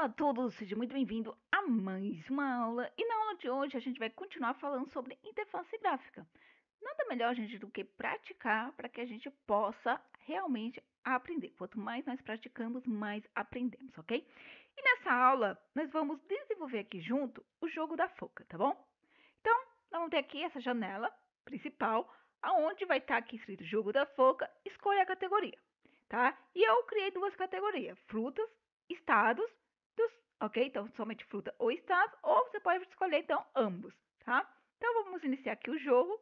Olá a todos, seja muito bem-vindo a mais uma aula. E na aula de hoje a gente vai continuar falando sobre interface gráfica. Nada melhor, gente, do que praticar para que a gente possa realmente aprender. Quanto mais nós praticamos, mais aprendemos, ok? E nessa aula nós vamos desenvolver aqui junto o jogo da foca, tá bom? Então, nós vamos ter aqui essa janela principal, aonde vai estar aqui escrito jogo da foca, escolha a categoria, tá? E eu criei duas categorias, frutas, estados, ok? Então, somente fruta ou estado, ou você pode escolher, então, ambos, tá? Então, vamos iniciar aqui o jogo.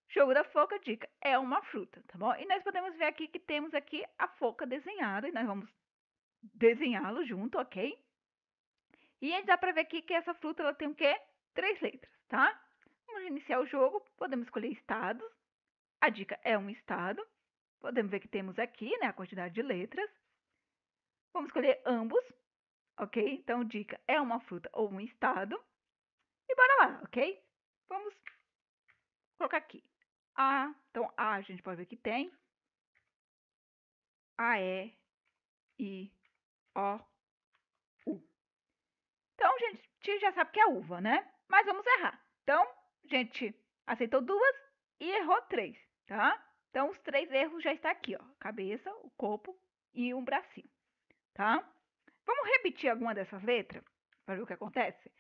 Jogo da foca, dica, é uma fruta, tá bom? E nós podemos ver aqui que temos aqui a foca desenhada, e nós vamos desenhá-lo junto, ok? E dá pra ver aqui que essa fruta, ela tem o quê? 3 letras, tá? Vamos iniciar o jogo, podemos escolher estados. A dica é um estado. Podemos ver que temos aqui, né, a quantidade de letras. Vamos escolher ambos, ok? Então, dica é uma fruta ou um estado. E bora lá, ok? Vamos colocar aqui. Então, A gente pode ver que tem. A, E, I, O, U. Então, gente já sabe que é uva, né? Mas vamos errar. Então, gente aceitou duas e errou 3, tá? Então, os 3 erros já está aqui, ó. Cabeça, o corpo e um bracinho, tá? Vamos repetir alguma dessas letras para ver o que acontece?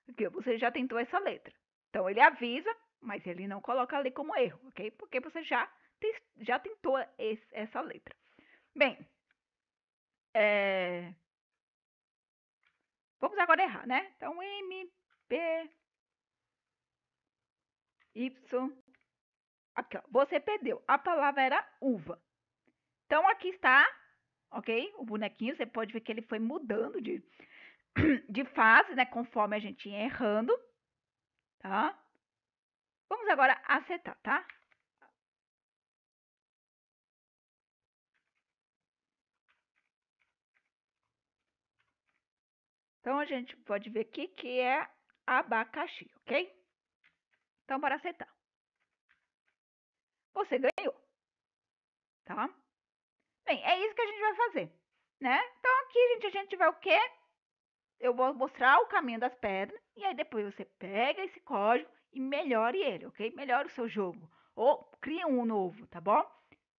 Porque você já tentou essa letra. Então, ele avisa, mas ele não coloca ali como erro, ok? Porque você já tentou essa letra. Bem, vamos agora errar, né? Então, M, P, Y. Aqui, ó. Você perdeu. A palavra era uva. Então, aqui está, ok? O bonequinho, você pode ver que ele foi mudando de fase, né? Conforme a gente ia errando, tá? Vamos agora acertar, tá? Então, a gente pode ver aqui que é abacaxi, ok? Então, bora acertar. Você ganhou, tá? Bem, é isso que a gente vai fazer, né? Então, aqui, gente, a gente vai o quê? Eu vou mostrar o caminho das pedras e aí depois você pega esse código e melhore ele, ok? Melhore o seu jogo ou crie um novo, tá bom?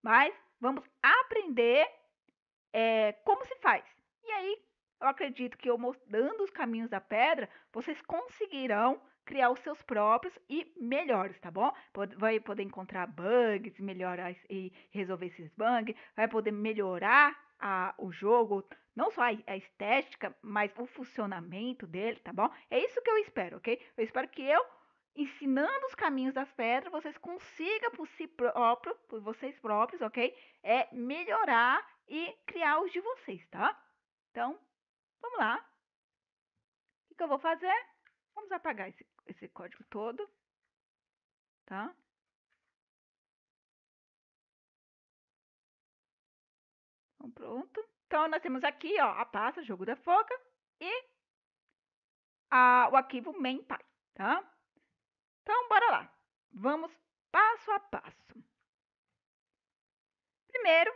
Mas vamos aprender como se faz. E aí, eu acredito que eu mostrando os caminhos da pedra, vocês conseguirão criar os seus próprios e melhores, tá bom? Vai poder encontrar bugs, melhorar e resolver esses bugs, vai poder melhorar o jogo, não só a estética, mas o funcionamento dele, tá bom? É isso que eu espero, ok? Eu espero que eu, ensinando os caminhos das pedras, vocês consigam por si próprio, por vocês próprios, ok? Melhorar e criar os de vocês, tá? Então, vamos lá. O que eu vou fazer? Vamos apagar esse código todo, tá? Então, pronto. Então, nós temos aqui, ó, a pasta Jogo da Foca e o arquivo main.py, tá? Então, bora lá. Vamos passo a passo. Primeiro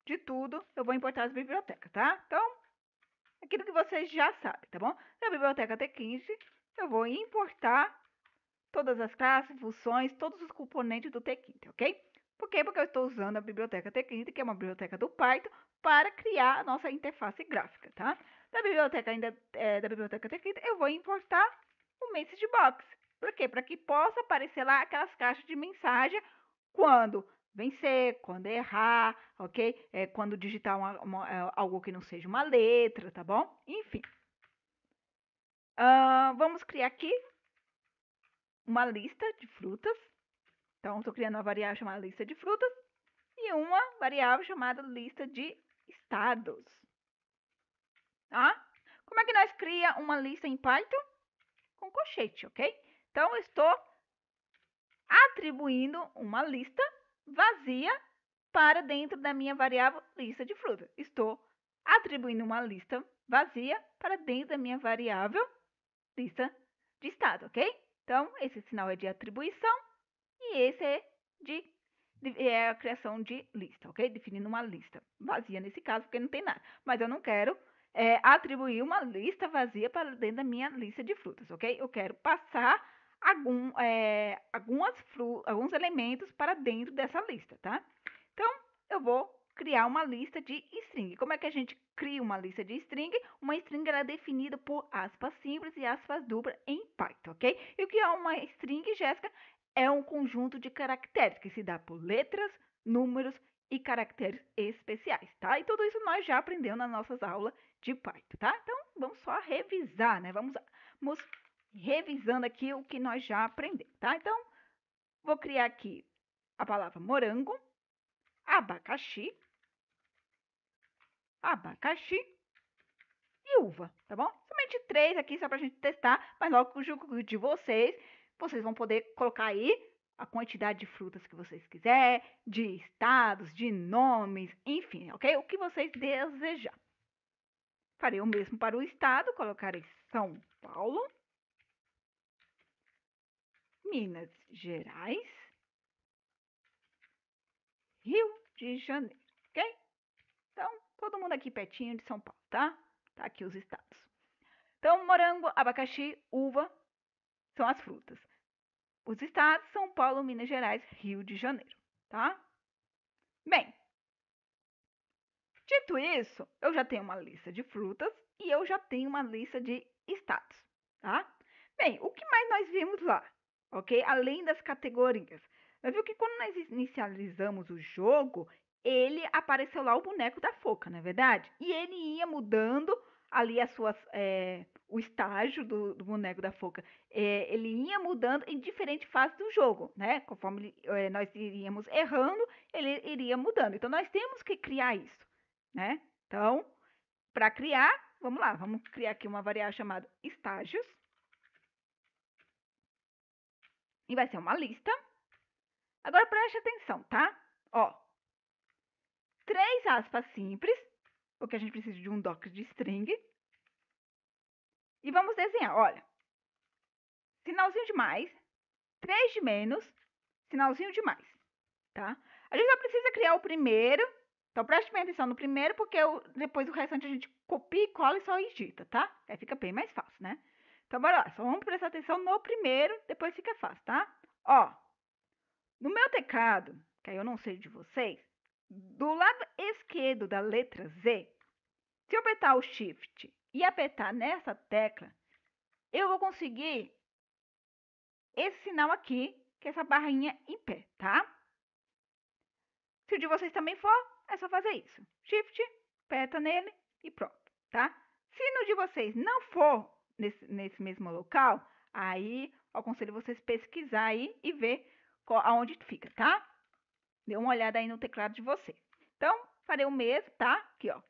de tudo, eu vou importar as bibliotecas, tá? Então, aquilo que vocês já sabem, tá bom? Na biblioteca T15, eu vou importar todas as classes, funções, todos os componentes do T15, ok? Por quê? Porque eu estou usando a biblioteca T15, que é uma biblioteca do Python, para criar a nossa interface gráfica, tá? Da biblioteca da biblioteca T15, eu vou importar o MessageBox. Por quê? Para que possa aparecer lá aquelas caixas de mensagem quando vencer, quando errar, ok? Quando digitar algo que não seja uma letra, tá bom? Enfim. Vamos criar aqui uma lista de frutas. Então, estou criando uma variável chamada lista de frutas e uma variável chamada lista de estados. Tá? Como é que nós cria uma lista em Python? Com colchete, ok? Então, eu estou atribuindo uma lista vazia para dentro da minha variável lista de frutas. Estou atribuindo uma lista vazia para dentro da minha variável lista de estado, ok? Então, esse sinal é de atribuição e esse é a criação de lista, ok? Definindo uma lista vazia nesse caso, porque não tem nada. Mas eu não quero atribuir uma lista vazia para dentro da minha lista de frutas, ok? Eu quero passar alguns elementos para dentro dessa lista, tá? Então, eu vou criar uma lista de string. Como é que a gente cria uma lista de string? Uma string ela é definida por aspas simples e aspas duplas em Python, ok? E o que é uma string, Jéssica? É um conjunto de caracteres que se dá por letras, números e caracteres especiais, tá? E tudo isso nós já aprendemos nas nossas aulas de Python, tá? Então, vamos só revisar, né? Vamos revisando aqui o que nós já aprendemos, tá? Então, vou criar aqui a palavra morango, abacaxi, e uva, tá bom? Somente 3 aqui só pra gente testar, mas logo com o jogo de vocês vão poder colocar aí a quantidade de frutas que vocês quiserem, de estados, de nomes, enfim, ok? O que vocês desejar. Farei o mesmo para o estado, colocarei São Paulo, Minas Gerais, Rio de Janeiro, ok? Então, todo mundo aqui pertinho de São Paulo, tá? Tá aqui os estados. Então, morango, abacaxi, uva são as frutas. Os estados, São Paulo, Minas Gerais, Rio de Janeiro, tá? Bem, dito isso, eu já tenho uma lista de frutas e eu já tenho uma lista de estados, tá? Bem, o que mais nós vimos lá, ok? Além das categorias. Nós vimos que quando nós inicializamos o jogo, ele apareceu lá o boneco da Foca, não é verdade? E ele ia mudando ali o estágio do boneco da Foca. Ele ia mudando em diferentes fases do jogo, né? Conforme nós iríamos errando, ele iria mudando. Então, nós temos que criar isso, né? Então, para criar, vamos lá, vamos criar aqui uma variável chamada estágios. E vai ser uma lista. Agora preste atenção, tá? Ó, 3 aspas simples, porque a gente precisa de um doc de string. E vamos desenhar, olha. Sinalzinho de mais, 3 de menos, sinalzinho de mais, tá? A gente só precisa criar o primeiro. Então preste bem atenção no primeiro, porque depois o restante a gente copia e cola e só edita, tá? Aí fica bem mais fácil, né? Então bora lá, só vamos prestar atenção no primeiro, depois fica fácil, tá? Ó, no meu teclado, que aí eu não sei de vocês, do lado esquerdo da letra Z, se eu apertar o Shift e apertar nessa tecla, eu vou conseguir esse sinal aqui, que é essa barrinha em pé, tá? Se o de vocês também for, é só fazer isso. Shift, aperta nele e pronto, tá? Se no de vocês não for nesse mesmo local, aí eu aconselho vocês pesquisar aí e ver aonde fica, tá? Dê uma olhada aí no teclado de vocês. Então, farei o mesmo, tá? Aqui, ó.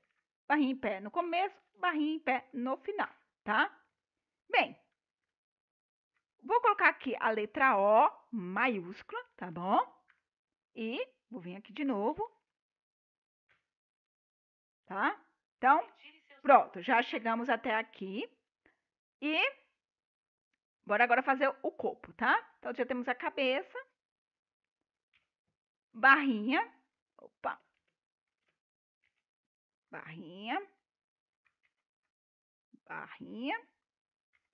Barrinha em pé no começo, barrinha em pé no final, tá? Bem, vou colocar aqui a letra O maiúscula, tá bom? E vou vir aqui de novo, tá? Então, pronto, já chegamos até aqui. E bora agora fazer o corpo, tá? Então, já temos a cabeça, barrinha, opa, barrinha, barrinha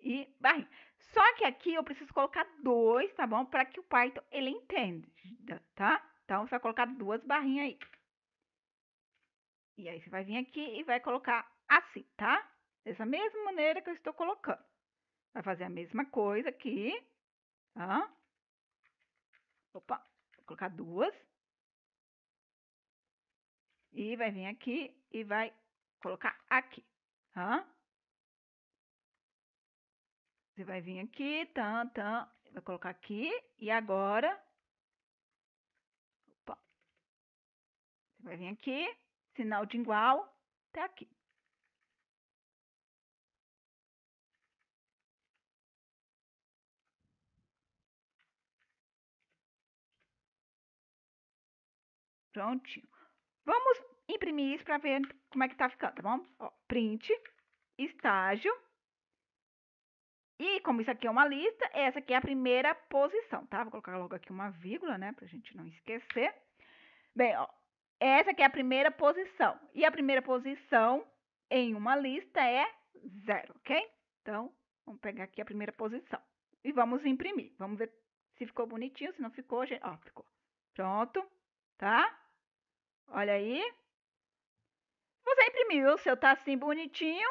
e barrinha. Só que aqui eu preciso colocar 2, tá bom? Para que o Python, ele entenda, tá? Então, você vai colocar 2 barrinhas aí. E aí, você vai vir aqui e vai colocar assim, tá? Dessa mesma maneira que eu estou colocando. Vai fazer a mesma coisa aqui, tá? Opa, vou colocar 2. E vai vir aqui e vai colocar aqui, tá? Você vai vir aqui, vai colocar aqui, e agora, opa, você vai vir aqui, sinal de igual, até aqui. Prontinho. Vamos imprimir isso para ver como é que tá ficando, tá bom? Ó, print, estágio. E como isso aqui é uma lista, essa aqui é a primeira posição, tá? Vou colocar logo aqui uma vírgula, né? Pra gente não esquecer. Bem, ó, essa aqui é a primeira posição. E a primeira posição em uma lista é 0, ok? Então, vamos pegar aqui a primeira posição. E vamos imprimir. Vamos ver se ficou bonitinho, se não ficou, gente... Ó, ficou. Pronto, tá? Olha aí. Você imprimiu, o seu tá assim bonitinho.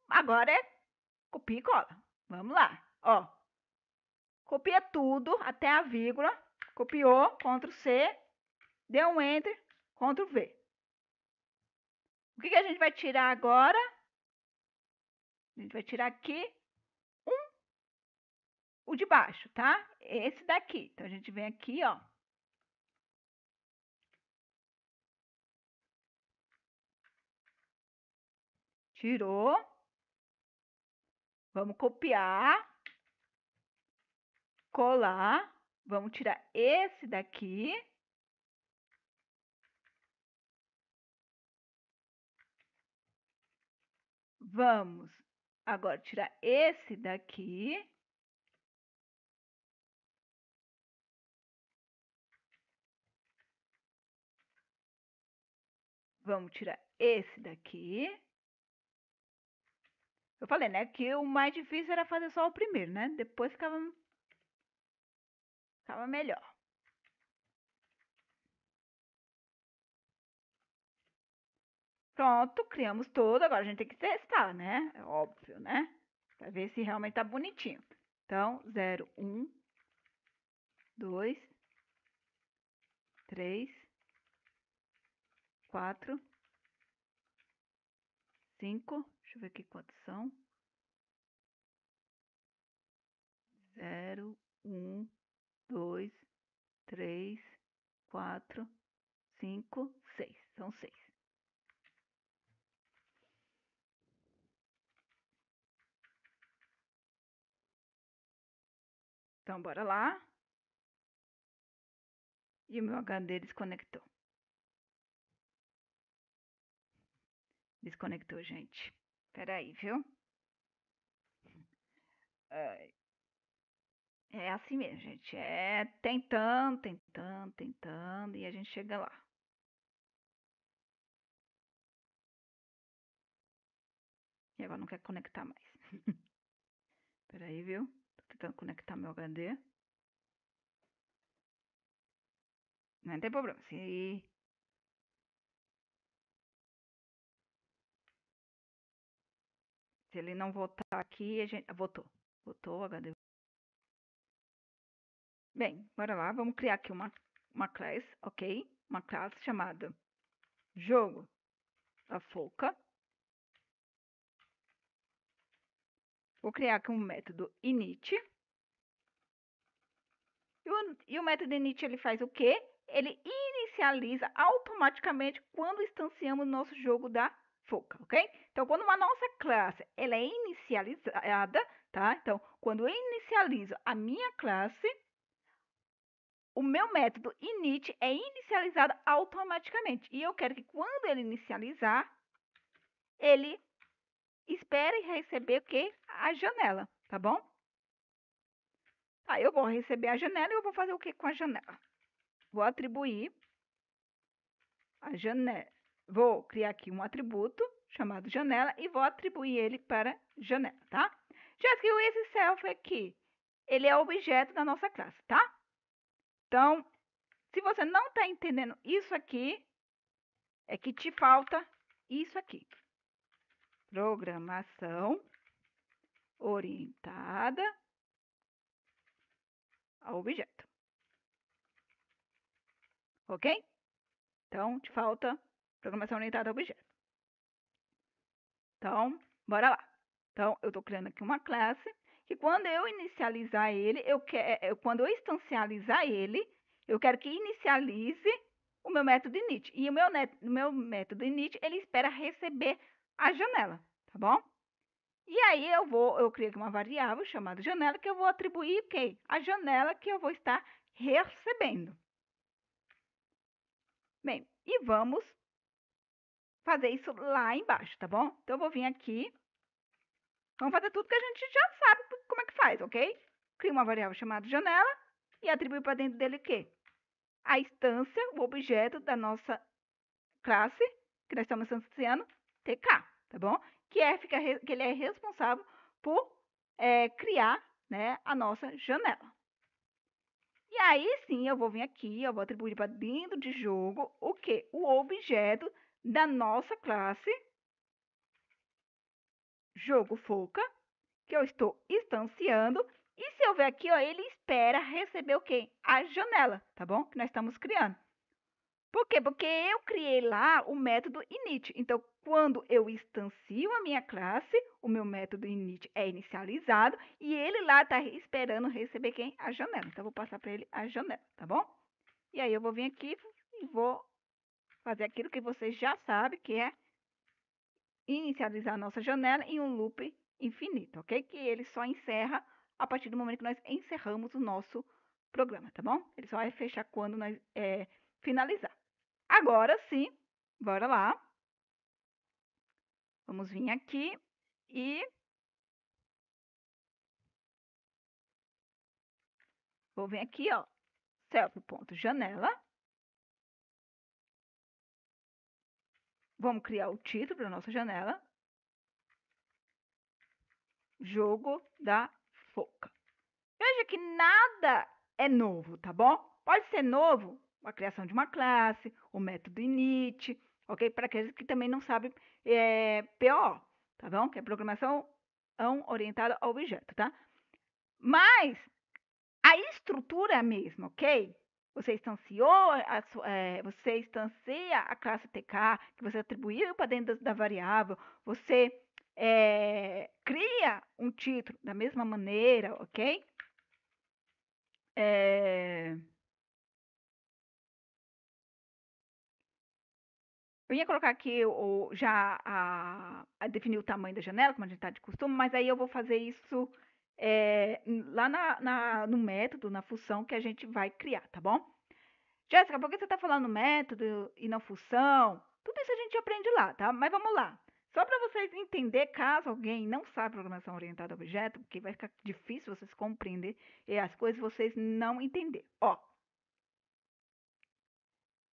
Agora é copia e cola. Vamos lá, ó. Copia tudo até a vírgula. Copiou, Ctrl C, deu um Enter, Ctrl V. O que a gente vai tirar agora? A gente vai tirar aqui o de baixo, tá? Esse daqui. Então, a gente vem aqui, ó. Tirou. Vamos copiar. Colar. Vamos tirar esse daqui. Vamos agora tirar esse daqui. Vamos tirar esse daqui. Eu falei, né, que o mais difícil era fazer só o primeiro, né? Depois ficava melhor. Pronto, criamos todo. Agora a gente tem que testar, né? É óbvio, né? Pra ver se realmente tá bonitinho. Então, 0, 1, 2, 3, 4, 5. Deixa eu ver aqui quantos são. 0, 1, 2, 3, 4, 5, 6. São 6. Então, bora lá. E o meu HD desconectou. Desconectou, gente. Peraí, viu? É assim mesmo, gente. É tentando, tentando, tentando. E a gente chega lá. E agora não quer conectar mais. Peraí, viu? Tô tentando conectar meu HD. Não tem problema. Se ele não voltar aqui, a gente... Voltou. Voltou o HD. Bem, bora lá. Vamos criar aqui uma classe, ok? Uma classe chamada jogo da Foca. Vou criar aqui um método init. E o método init, ele faz o quê? Ele inicializa automaticamente quando instanciamos o nosso jogo da Foca, ok? Então, quando uma nossa classe ela é inicializada, tá? Então, quando eu inicializo a minha classe, o meu método init é inicializado automaticamente. E eu quero que quando ele inicializar, ele espere receber o quê? A janela, tá bom? Tá, eu vou receber a janela e eu vou fazer o que com a janela? Vou atribuir a janela. Vou criar aqui um atributo chamado janela e vou atribuir ele para janela, tá? Já que o esse self aqui, ele é objeto da nossa classe, tá? Então, se você não está entendendo isso aqui, é que te falta isso aqui. Programação orientada a objeto. Ok? Então, te falta programação orientada a objeto. Então, bora lá. Então, eu estou criando aqui uma classe que quando eu inicializar ele, quando eu instancializar ele, eu quero que inicialize o meu método init. E o meu método init, ele espera receber a janela, tá bom? E aí eu crio aqui uma variável chamada janela que eu vou atribuir o quê? A janela que eu vou estar recebendo. Bem, e vamos fazer isso lá embaixo, tá bom? Então, eu vou vir aqui. Vamos fazer tudo que a gente já sabe como é que faz, ok? Cria uma variável chamada janela e atribui para dentro dele o quê? A instância, o objeto da nossa classe, que nós estamos instanciando, TK. tá bom? Que ele é responsável por criar, né, a nossa janela. E aí sim, eu vou vir aqui, eu vou atribuir para dentro de jogo o quê? O objeto da nossa classe jogo Foca, que eu estou instanciando. E se eu ver aqui, ó, ele espera receber o quê? A janela, tá bom? Que nós estamos criando. Por quê? Porque eu criei lá o método init. Então, quando eu instancio a minha classe, o meu método init é inicializado e ele lá está esperando receber quem? A janela. Então, eu vou passar para ele a janela, tá bom? E aí, eu vou vir aqui e vou fazer aquilo que vocês já sabem, que é inicializar a nossa janela em um loop infinito, ok? Que ele só encerra a partir do momento que nós encerramos o nosso programa, tá bom? Ele só vai fechar quando nós finalizar. Agora sim, bora lá. Vamos vir aqui e vou vir aqui, ó, self.janela. Vamos criar o título da nossa janela. Jogo da Foca. Veja que nada é novo, tá bom? Pode ser novo a criação de uma classe, o método init, ok? Para aqueles que também não sabem PO, tá bom? Que é programação orientada ao objeto, tá? Mas a estrutura é a mesma, ok? Você instanciou, você instancia a classe TK, que você atribuiu para dentro da variável, você cria um título da mesma maneira, ok? Eu ia colocar aqui já a definir o tamanho da janela, como a gente está de costume, mas aí eu vou fazer isso lá no método, na função que a gente vai criar, tá bom? Jéssica, por que você está falando método e não função? Tudo isso a gente aprende lá, tá? Mas vamos lá. Só para vocês entenderem, caso alguém não sabe programação orientada a objeto, porque vai ficar difícil vocês compreender as coisas vocês não entender. Ó,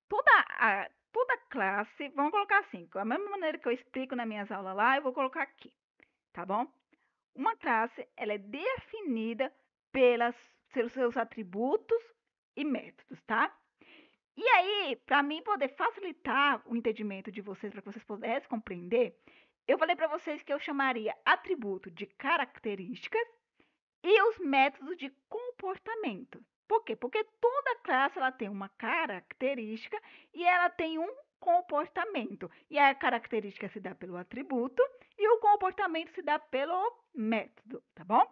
toda classe, vamos colocar assim, da mesma maneira que eu explico nas minhas aulas lá, eu vou colocar aqui, tá bom? Uma classe, ela é definida pelos seus atributos e métodos, tá? E aí, para mim poder facilitar o entendimento de vocês, para que vocês pudessem compreender, eu falei para vocês que eu chamaria atributo de características e os métodos de comportamento. Por quê? Porque toda classe ela tem uma característica e ela tem um comportamento. E a característica se dá pelo atributo e o comportamento se dá pelo método, tá bom?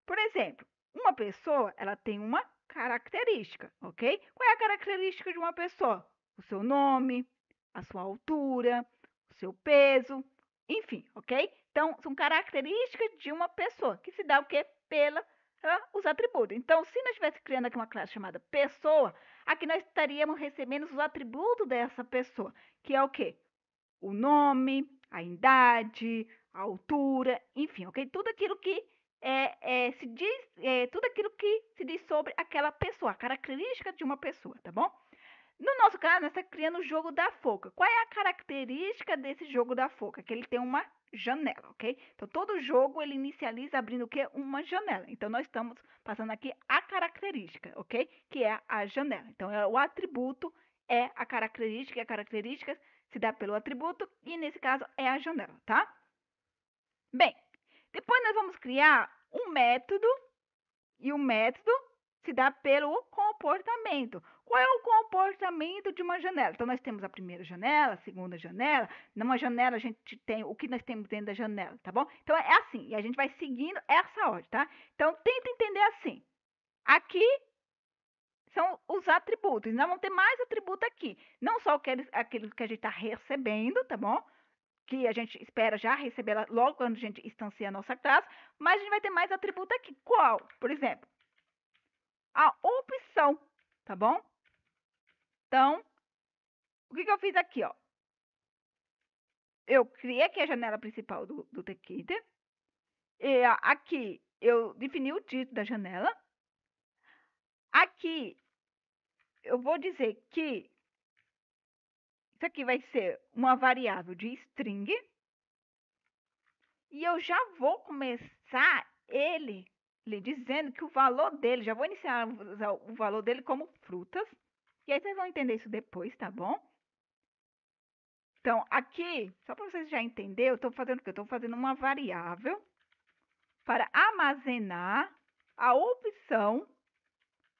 Por exemplo, uma pessoa ela tem uma característica, ok? Qual é a característica de uma pessoa? O seu nome, a sua altura, o seu peso, enfim, ok? Então, são características de uma pessoa, que se dá o quê? Os atributos. Então, se nós estivéssemos criando aqui uma classe chamada pessoa, aqui nós estaríamos recebendo os atributos dessa pessoa, que é o quê? O nome, a idade, a altura, enfim, ok? Tudo aquilo que se diz, tudo aquilo que se diz sobre aquela pessoa, a característica de uma pessoa, tá bom? No nosso caso, nós estamos criando o jogo da Foca. Qual é a característica desse jogo da Foca? Que ele tem uma janela, ok? Então, todo jogo, ele inicializa abrindo o quê? Uma janela. Então, nós estamos passando aqui a característica, ok? Que é a janela. Então, o atributo é a característica, e a característica se dá pelo atributo, e nesse caso é a janela, tá? Bem, depois nós vamos criar um método, e o método se dá pelo comportamento. Qual é o comportamento de uma janela? Então, nós temos a primeira janela, a segunda janela. Numa janela, a gente tem o que nós temos dentro da janela, tá bom? Então, é assim, e a gente vai seguindo essa ordem, tá? Então, tenta entender assim. Aqui são os atributos. Nós vamos ter mais atributo aqui. Não só aquilo que a gente está recebendo, tá bom? Que a gente espera já receber logo quando a gente instancia a nossa classe, mas a gente vai ter mais atributo aqui. Qual? Por exemplo, a opção, tá bom? Então, o que eu fiz aqui, ó? Eu criei aqui a janela principal do Tkinter. E aqui eu defini o título da janela. Aqui eu vou dizer que isso aqui vai ser uma variável de string. E eu já vou começar ele lhe dizendo que o valor dele, já vou iniciar o valor dele como frutas. E aí vocês vão entender isso depois, tá bom? Então, aqui, só para vocês já entenderem, eu estou fazendo o quê? Eu estou fazendo uma variável para armazenar a opção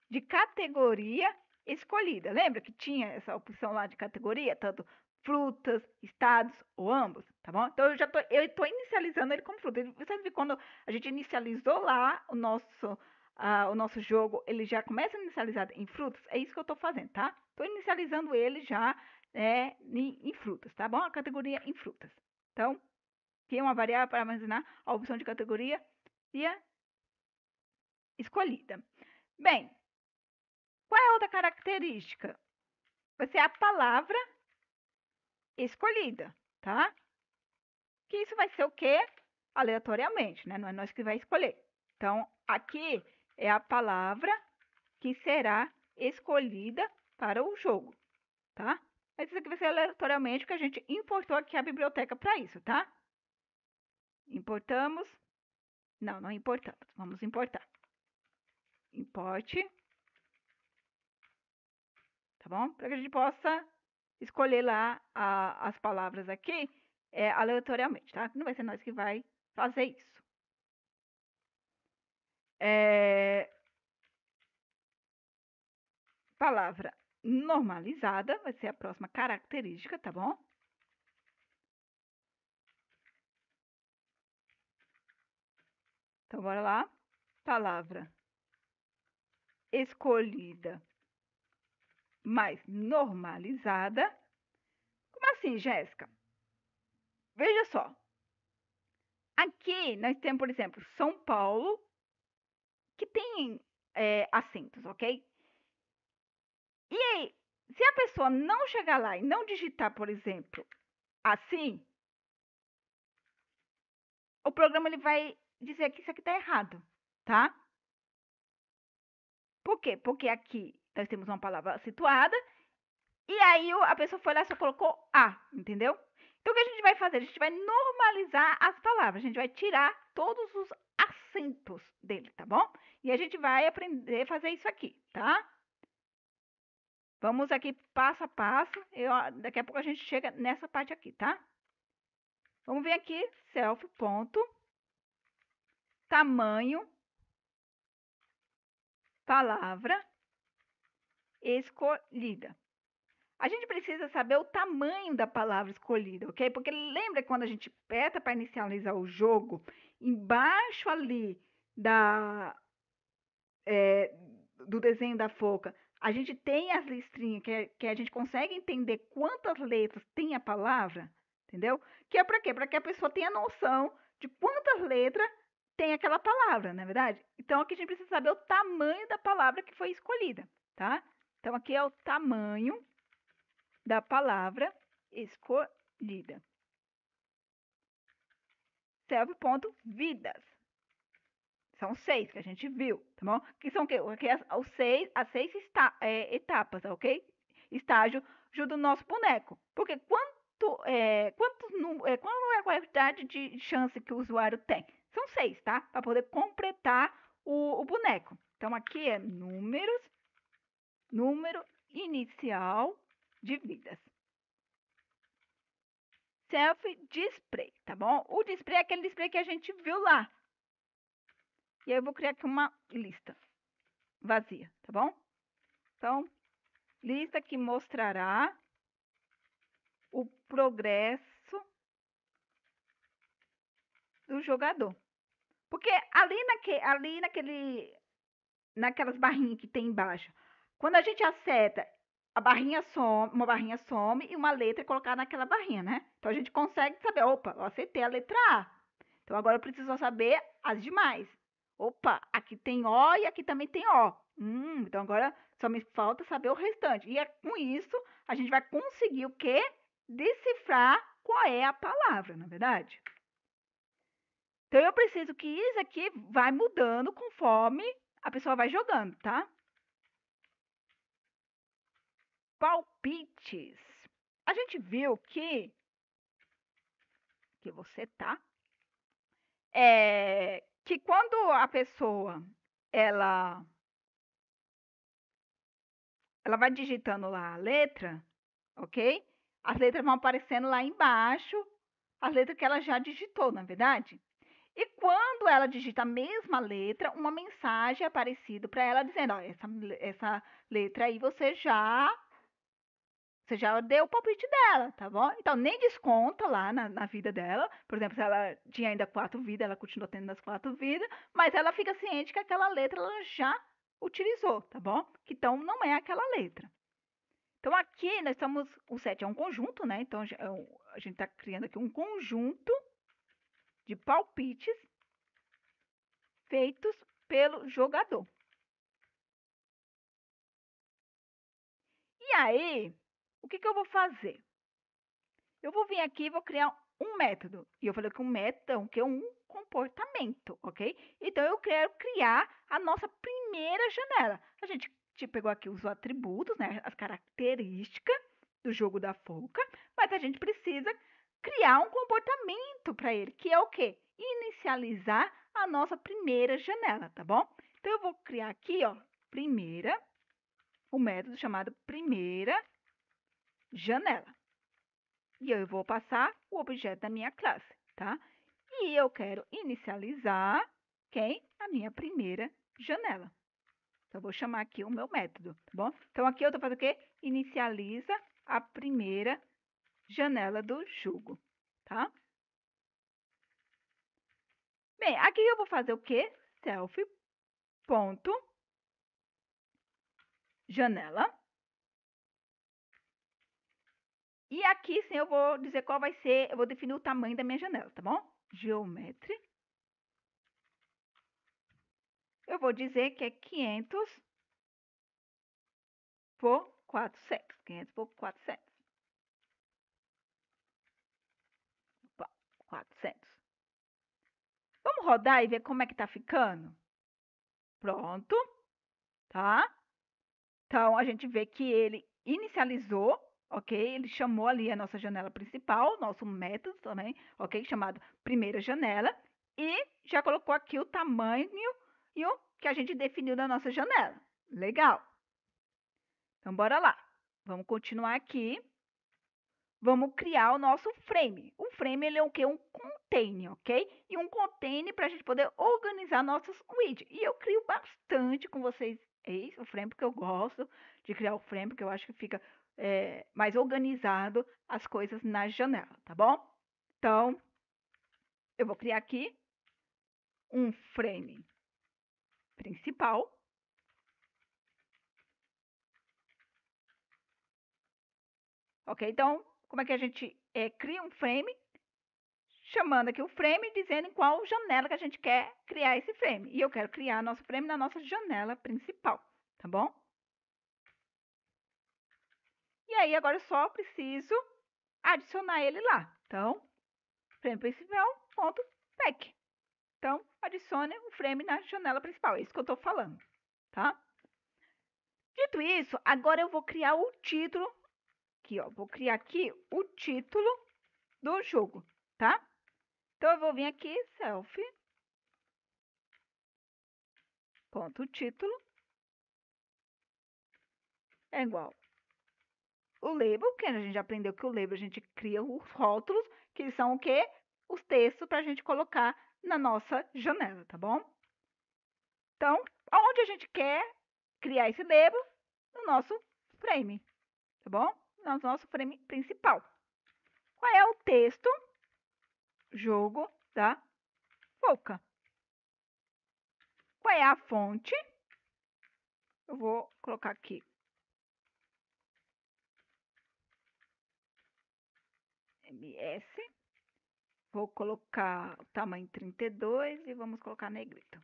de categoria escolhida. Lembra que tinha essa opção lá de categoria, tanto frutas, estados ou ambos, tá bom? Então eu tô inicializando ele como fruta. Você viu quando a gente inicializou lá o nosso jogo, ele já começa inicializado em frutas? É isso que eu estou fazendo, tá? Estou inicializando ele já em frutas, tá bom? A categoria em frutas. Então, aqui é uma variável para armazenar a opção de categoria e a escolhida. Bem, qual é a outra característica? Vai ser a palavra escolhida, tá? Que isso vai ser o quê? Aleatoriamente, né? Não é nós que vai escolher. Então, aqui é a palavra que será escolhida para o jogo, tá? Mas isso aqui vai ser aleatoriamente, porque a gente importou aqui a biblioteca para isso, tá? Importamos. Não, não importamos. Vamos importar. Importe. Tá bom? Para que a gente possa escolher lá as palavras aqui aleatoriamente, tá? Não vai ser nós que vai fazer isso. Palavra normalizada vai ser a próxima característica, tá bom? Então, bora lá. Palavra escolhida mais normalizada. Como assim, Jéssica? Veja só. Aqui nós temos, por exemplo, São Paulo, que tem acentos, ok? E aí, se a pessoa não chegar lá e não digitar, por exemplo, assim, o programa ele vai dizer que isso aqui está errado, tá? Por quê? Porque aqui nós temos uma palavra situada e aí a pessoa foi lá e só colocou A, entendeu? Então o que a gente vai fazer? A gente vai normalizar as palavras, a gente vai tirar todos os acentos dele, tá bom? E a gente vai aprender a fazer isso aqui, tá? Vamos aqui passo a passo. Daqui a pouco a gente chega nessa parte aqui, tá? Vamos ver aqui, self, ponto, tamanho, palavra, escolhida. A gente precisa saber o tamanho da palavra escolhida, ok? Porque lembra quando a gente aperta para inicializar o jogo, embaixo ali é, do desenho da foca, a gente tem as listrinhas que a gente consegue entender quantas letras tem a palavra, entendeu? Que é para quê? Para que a pessoa tenha noção de quantas letras tem aquela palavra, não é verdade? Então aqui a gente precisa saber o tamanho da palavra que foi escolhida, tá? Então aqui é o tamanho da palavra escolhida. Serve ponto vidas. São 6 que a gente viu, tá bom? Que são o quê? As seis etapas, ok? Estágio do nosso boneco. Porque qual é a quantidade de chance que o usuário tem? São 6, tá? Para poder completar o boneco. Então, aqui é número inicial de vidas. Self-display, tá bom? O display é aquele display que a gente viu lá. E aí eu vou criar aqui uma lista vazia, tá bom? Então, lista que mostrará o progresso do jogador. Porque naquelas barrinhas que tem embaixo, quando a gente acerta, uma barrinha some e uma letra é colocada naquela barrinha, né? Então a gente consegue saber, opa, eu acertei a letra A. Então agora eu preciso saber as demais. Opa, aqui tem O e aqui também tem O. Então agora só me falta saber o restante. E com isso a gente vai conseguir o quê? Decifrar qual é a palavra, na verdade. Então eu preciso que isso aqui vai mudando conforme a pessoa vai jogando, tá? Palpites. A gente viu que você tá que quando a pessoa ela ela vai digitando lá a letra, ok? As letras vão aparecendo lá embaixo, as letras que ela já digitou, na verdade. E quando ela digita a mesma letra, uma mensagem é aparecida para ela dizendo, ó, essa letra aí você já deu o palpite dela, tá bom? Então, nem desconta lá na vida dela. Por exemplo, se ela tinha ainda 4 vidas, ela continua tendo as 4 vidas, mas ela fica ciente que aquela letra ela já utilizou, tá bom? Então, não é aquela letra. Então, aqui nós estamos. O 7 é um conjunto, né? Então, a gente está criando aqui um conjunto de palpites feitos pelo jogador. E aí, o que eu vou fazer? Eu vou vir aqui e vou criar um método. E eu falei que um método é um comportamento, ok? Então, eu quero criar a nossa primeira janela. A gente pegou aqui os atributos, né? As características do jogo da Folca, mas a gente precisa criar um comportamento para ele, que é o quê? Inicializar a nossa primeira janela, tá bom? Então, eu vou criar aqui, ó, primeira, um método chamado primeira janela. E eu vou passar o objeto da minha classe, tá? E eu quero inicializar quem? A minha primeira janela. Então, eu vou chamar aqui o meu método, tá bom? Então, aqui eu estou fazendo o quê? Inicializa a primeira janela do jogo, tá? Bem, aqui eu vou fazer o quê? Self ponto janela. E aqui sim eu vou dizer qual vai ser, eu vou definir o tamanho da minha janela, tá bom? Geometry. Eu vou dizer que é 500 por 400. 500 por 400. 400. Vamos rodar e ver como é que tá ficando? Pronto, tá? Então, a gente vê que ele inicializou, ok? Ele chamou ali a nossa janela principal, nosso método também, ok? Chamado primeira janela. E já colocou aqui o tamanho e o que a gente definiu da nossa janela. Legal. Então, bora lá. Vamos continuar aqui. Vamos criar o nosso frame. O frame ele é o quê? Um container, ok? E um container para a gente poder organizar nossos widgets. E eu crio bastante com vocês o frame, porque eu gosto de criar o frame, porque eu acho que fica mais organizado as coisas na janela, tá bom? Então, eu vou criar aqui um frame principal. Ok? Então, como é que a gente cria um frame? Chamando aqui o frame, dizendo em qual janela que a gente quer criar esse frame. E eu quero criar nosso frame na nossa janela principal, tá bom? E aí, agora eu só preciso adicionar ele lá. Então, frame principal, ponto, pack. Então, adicione o frame na janela principal. É isso que eu estou falando, tá? Dito isso, agora eu vou criar o título. Aqui, ó. Vou criar aqui o título do jogo, tá? Então, eu vou vir aqui, self, ponto, título, é igual o label, que a gente já aprendeu que o label a gente cria os rótulos, que são o quê? Os textos para a gente colocar na nossa janela, tá bom? Então, aonde a gente quer criar esse label? No nosso frame, tá bom? No nosso frame principal. Qual é o texto? Jogo da Folca. Qual é a fonte? Eu vou colocar aqui MS. Vou colocar o tamanho 32 e vamos colocar negrito.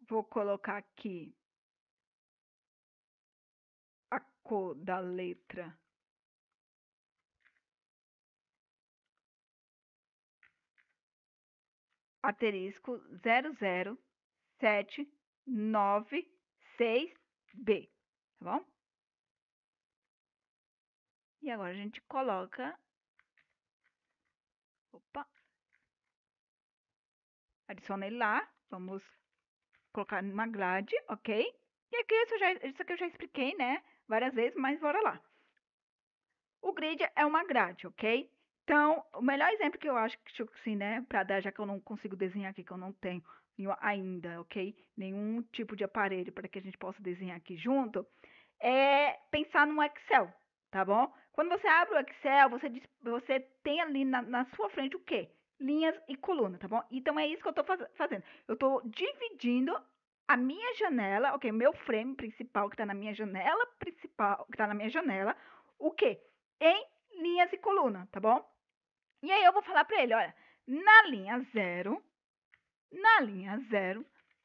Vou colocar aqui a cor da letra asterisco 00796B, tá bom? E agora a gente coloca Opa. Adiciona ele lá. Vamos colocar numa grade, ok? E aqui isso aqui eu já expliquei, né? Várias vezes, mas bora lá. O grid é uma grade, ok? Então, o melhor exemplo que eu acho que, tipo assim, né, para dar, já que eu não consigo desenhar aqui, que eu não tenho ainda, ok? Nenhum tipo de aparelho para que a gente possa desenhar aqui junto, é pensar no Excel, tá bom? Quando você abre o Excel, você tem ali na sua frente o quê? Linhas e coluna, tá bom? Então é isso que eu estou fazendo. Eu estou dividindo a minha janela, ok? Meu frame principal que está na minha janela principal, que está na minha janela, o quê? Em linhas e coluna, tá bom? E aí eu vou falar para ele, olha, na linha 0,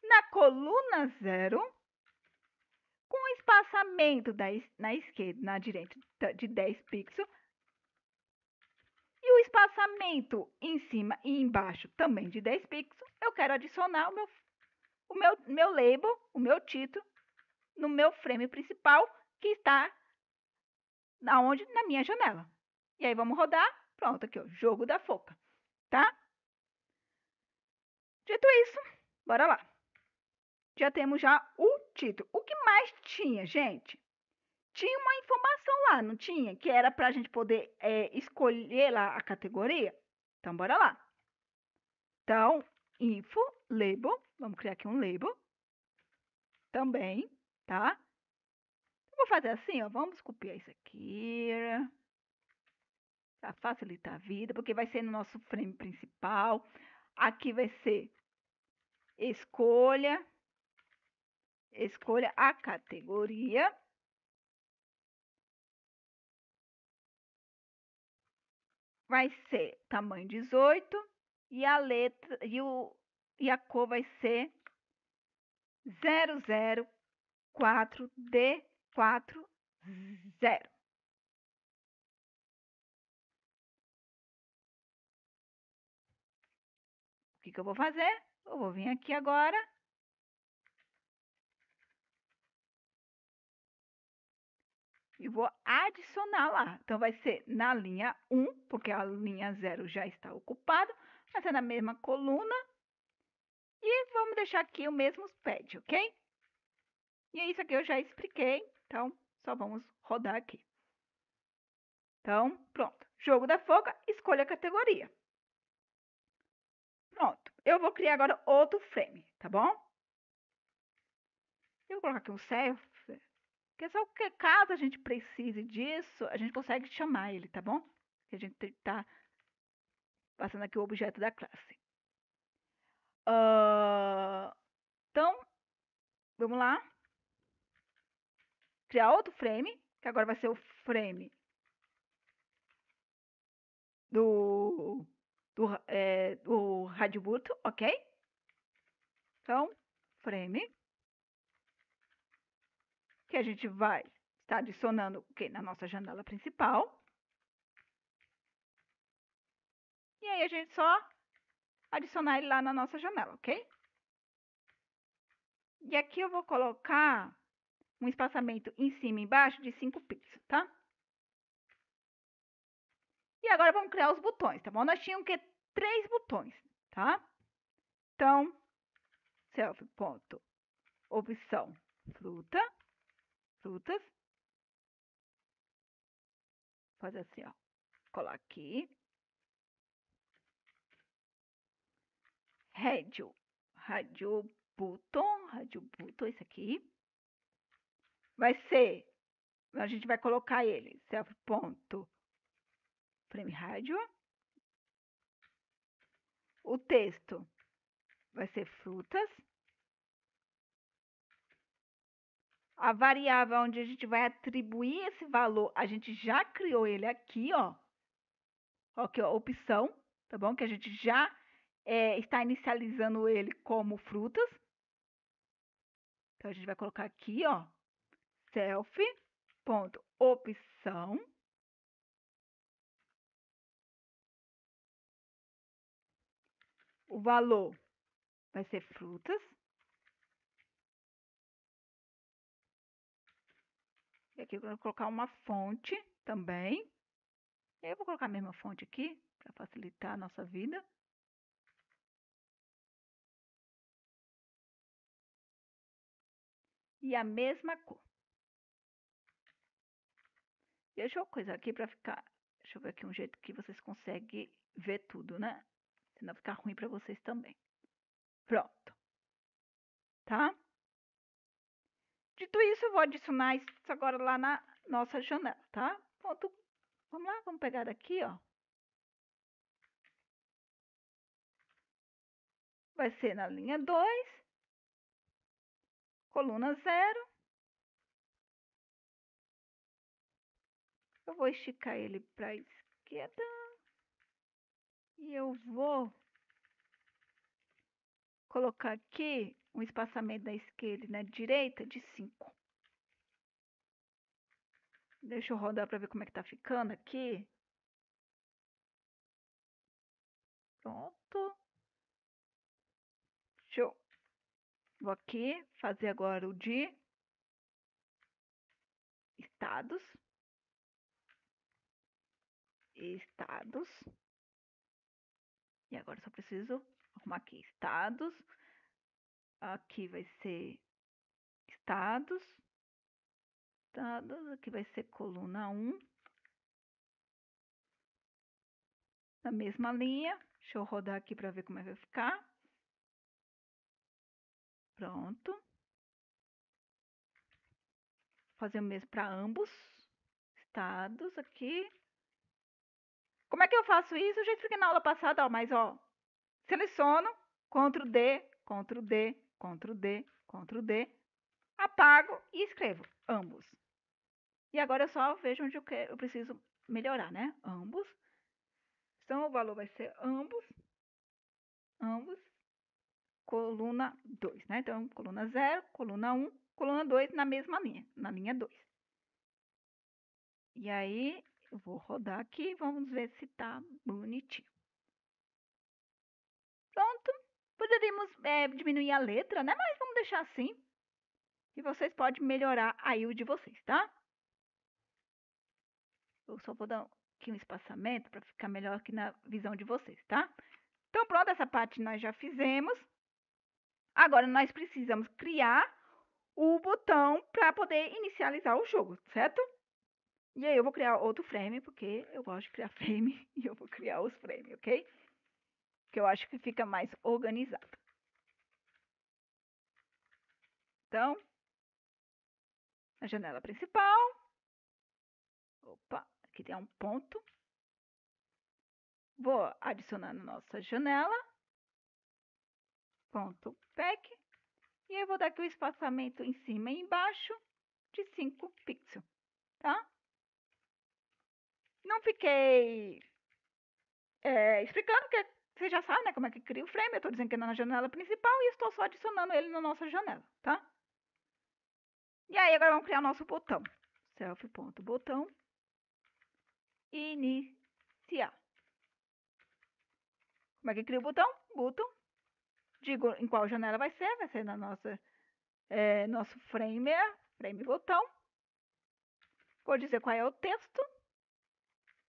na coluna 0, com espaçamento na esquerda e na direita de 10 pixels, e o espaçamento em cima e embaixo também de 10 pixels, eu quero adicionar meu label, o meu título, no meu frame principal, que está aonde? Na minha janela. E aí vamos rodar, pronto, aqui ó, jogo da foca, tá? Dito isso, bora lá. Já temos já o título. O que mais tinha, gente? Tinha uma informação lá, não tinha? Que era para a gente poder escolher lá a categoria. Então, bora lá. Então, info, label. Vamos criar aqui um label. Também, tá? Vou fazer assim, ó. Vamos copiar isso aqui. Para facilitar a vida, porque vai ser no nosso frame principal. Aqui vai ser escolha. Escolha a categoria. Vai ser tamanho 18 e a letra e a cor vai ser 004D40. O que eu vou fazer? Eu vou vir aqui agora e vou adicionar lá. Então vai ser na linha 1, porque a linha 0 já está ocupada, vai ser na mesma coluna e vamos deixar aqui o mesmo pad, ok? E é isso aqui eu já expliquei, então só vamos rodar aqui. Então, pronto. Jogo da folga, escolha a categoria. Pronto. Eu vou criar agora outro frame, tá bom? Eu vou colocar aqui um self, que só que caso a gente precise disso, a gente consegue chamar ele, tá bom? Que a gente tá passando aqui o objeto da classe. Então, vamos lá. Criar outro frame, que agora vai ser o frame do Radiobuto, ok? Então, frame, que a gente vai estar adicionando na nossa janela principal. E aí a gente só adicionar ele lá na nossa janela, ok? E aqui eu vou colocar um espaçamento em cima e embaixo de 5 pixels, tá? E agora vamos criar os botões, tá bom? Nós tínhamos que 3 botões, tá? Então, self.opção frutas. Fazer assim, ó. Colar aqui. Radio button, esse aqui. Vai ser, a gente vai colocar ele, self.frame radio. O texto vai ser frutas. A variável onde a gente vai atribuir esse valor, a gente já criou ele aqui, ó. Ok, ó, opção, tá bom? Que a gente já está inicializando ele como frutas. Então, a gente vai colocar aqui, ó, self.opção. O valor vai ser frutas. E aqui eu vou colocar uma fonte também. E aí eu vou colocar a mesma fonte aqui, para facilitar a nossa vida. E a mesma cor. Deixa eu coisar aqui para ficar... Deixa eu ver aqui um jeito que vocês conseguem ver tudo, né? Senão ficar ruim para vocês também. Pronto. Tá? Dito isso, eu vou adicionar isso agora lá na nossa janela, tá? Pronto. Vamos lá, vamos pegar daqui, ó. Vai ser na linha 2, coluna 0. Eu vou esticar ele para a esquerda. E eu vou colocar aqui um espaçamento da esquerda e na direita de 5. Deixa eu rodar para ver como é que tá ficando aqui. Pronto. Show. Vou aqui fazer agora o de estados. Estados. E agora só preciso arrumar aqui estados. Aqui vai ser estados. Estados. Aqui vai ser coluna 1. Na mesma linha. Deixa eu rodar aqui para ver como é que vai ficar. Pronto. Fazer o mesmo para ambos. Estados aqui. Como é que eu faço isso? Eu já expliquei na aula passada, ó, mas ó, seleciono, Ctrl D, Ctrl D, Ctrl D, Ctrl D, apago e escrevo ambos. E agora eu só vejo onde eu preciso melhorar, né? Ambos. Então o valor vai ser ambos, coluna 2, né? Então coluna 0, coluna 1, coluna 2 na mesma linha, na linha 2. E aí eu vou rodar aqui, vamos ver se tá bonitinho. Pronto. Poderíamos diminuir a letra, né? Mas vamos deixar assim. E vocês podem melhorar aí o de vocês, tá? Eu só vou dar aqui um espaçamento para ficar melhor aqui na visão de vocês, tá? Então, pronto, essa parte nós já fizemos. Agora, nós precisamos criar o botão para poder inicializar o jogo, certo? E aí, eu vou criar outro frame, porque eu gosto de criar frame, e eu vou criar os frames, ok? Que eu acho que fica mais organizado. Então, a janela principal. Opa, aqui tem um ponto. Vou adicionar na nossa janela. Ponto pack. E eu vou dar aqui o espaçamento em cima e embaixo de 5 pixels, tá? Não fiquei explicando, porque você já sabe, né, como é que cria o frame. Eu estou dizendo que é na janela principal e estou só adicionando ele na nossa janela, tá? E aí, agora vamos criar o nosso botão. Self.botão. Iniciar. Como é que cria o botão? Botão. Digo em qual janela vai ser na nossa, nosso frame botão. Vou dizer qual é o texto.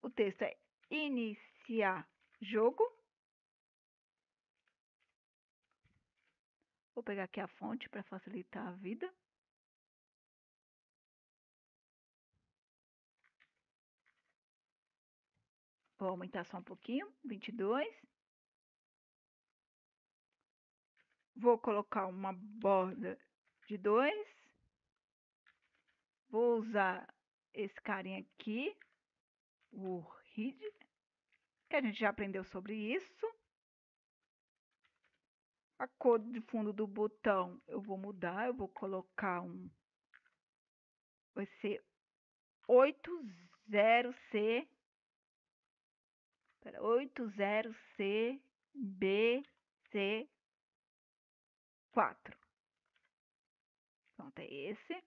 O texto é iniciar jogo. Vou pegar aqui a fonte para facilitar a vida. Vou aumentar só um pouquinho, 22. Vou colocar uma borda de 2. Vou usar esse carinha aqui, o Read, que a gente já aprendeu sobre isso. A cor de fundo do botão eu vou mudar, eu vou colocar vai ser 80C, 80C BC4. Pronto, é esse.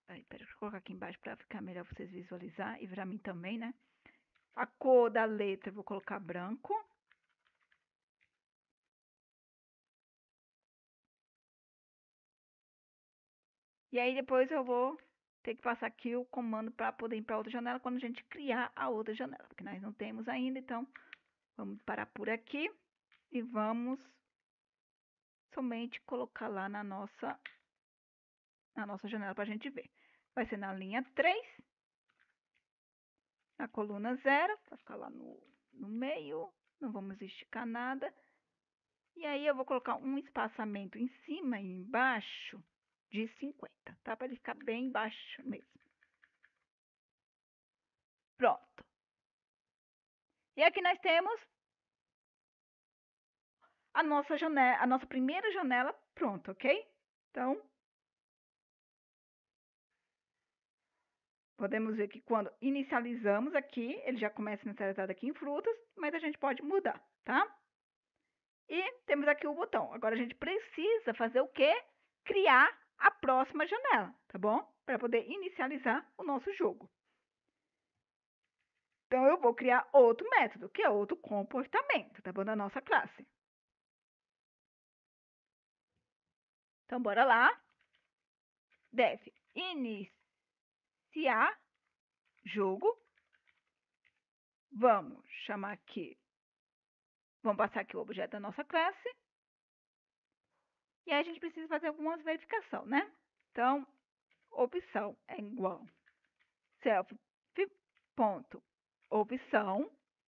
Peraí, deixa eu colocar aqui embaixo para ficar melhor vocês visualizar e para mim também, né? A cor da letra eu vou colocar branco. E aí depois eu vou ter que passar aqui o comando para poder ir para outra janela quando a gente criar a outra janela, porque nós não temos ainda, então vamos parar por aqui e vamos somente colocar lá na nossa janela para a gente ver. Vai ser na linha 3, na coluna 0, vai ficar lá no meio, não vamos esticar nada. E aí eu vou colocar um espaçamento em cima e embaixo de 50, tá? Para ele ficar bem baixo mesmo. Pronto. E aqui nós temos a nossa janela, a nossa primeira janela pronta, ok? Então, podemos ver que quando inicializamos aqui, ele já começa inicializado aqui em frutas, mas a gente pode mudar, tá? E temos aqui o botão. Agora a gente precisa fazer o quê? Criar a próxima janela, tá bom? Para poder inicializar o nosso jogo. Então, eu vou criar outro método, que é outro comportamento, tá bom? Da nossa classe. Então, bora lá. Def iniciar jogo. Vamos chamar aqui, vamos passar aqui o objeto da nossa classe. E aí a gente precisa fazer algumas verificações, né? Então, opção é igual self.opção.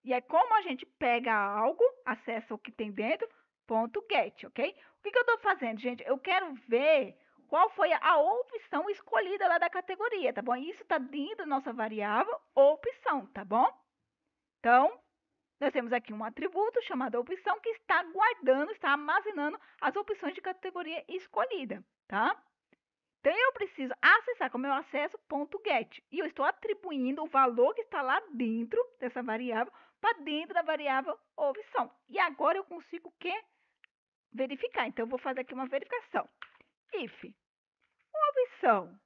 E é como a gente pega algo, acessa o que tem dentro, ponto .get, ok? O que eu estou fazendo, gente? Eu quero ver qual foi a opção escolhida lá da categoria, tá bom? Isso está dentro da nossa variável opção, tá bom? Então, nós temos aqui um atributo chamado opção que está guardando, está armazenando as opções de categoria escolhida, tá? Então, eu preciso acessar como eu acesso .get. E eu estou atribuindo o valor que está lá dentro dessa variável para dentro da variável opção. E agora eu consigo o quê? Verificar. Então, eu vou fazer aqui uma verificação. If opção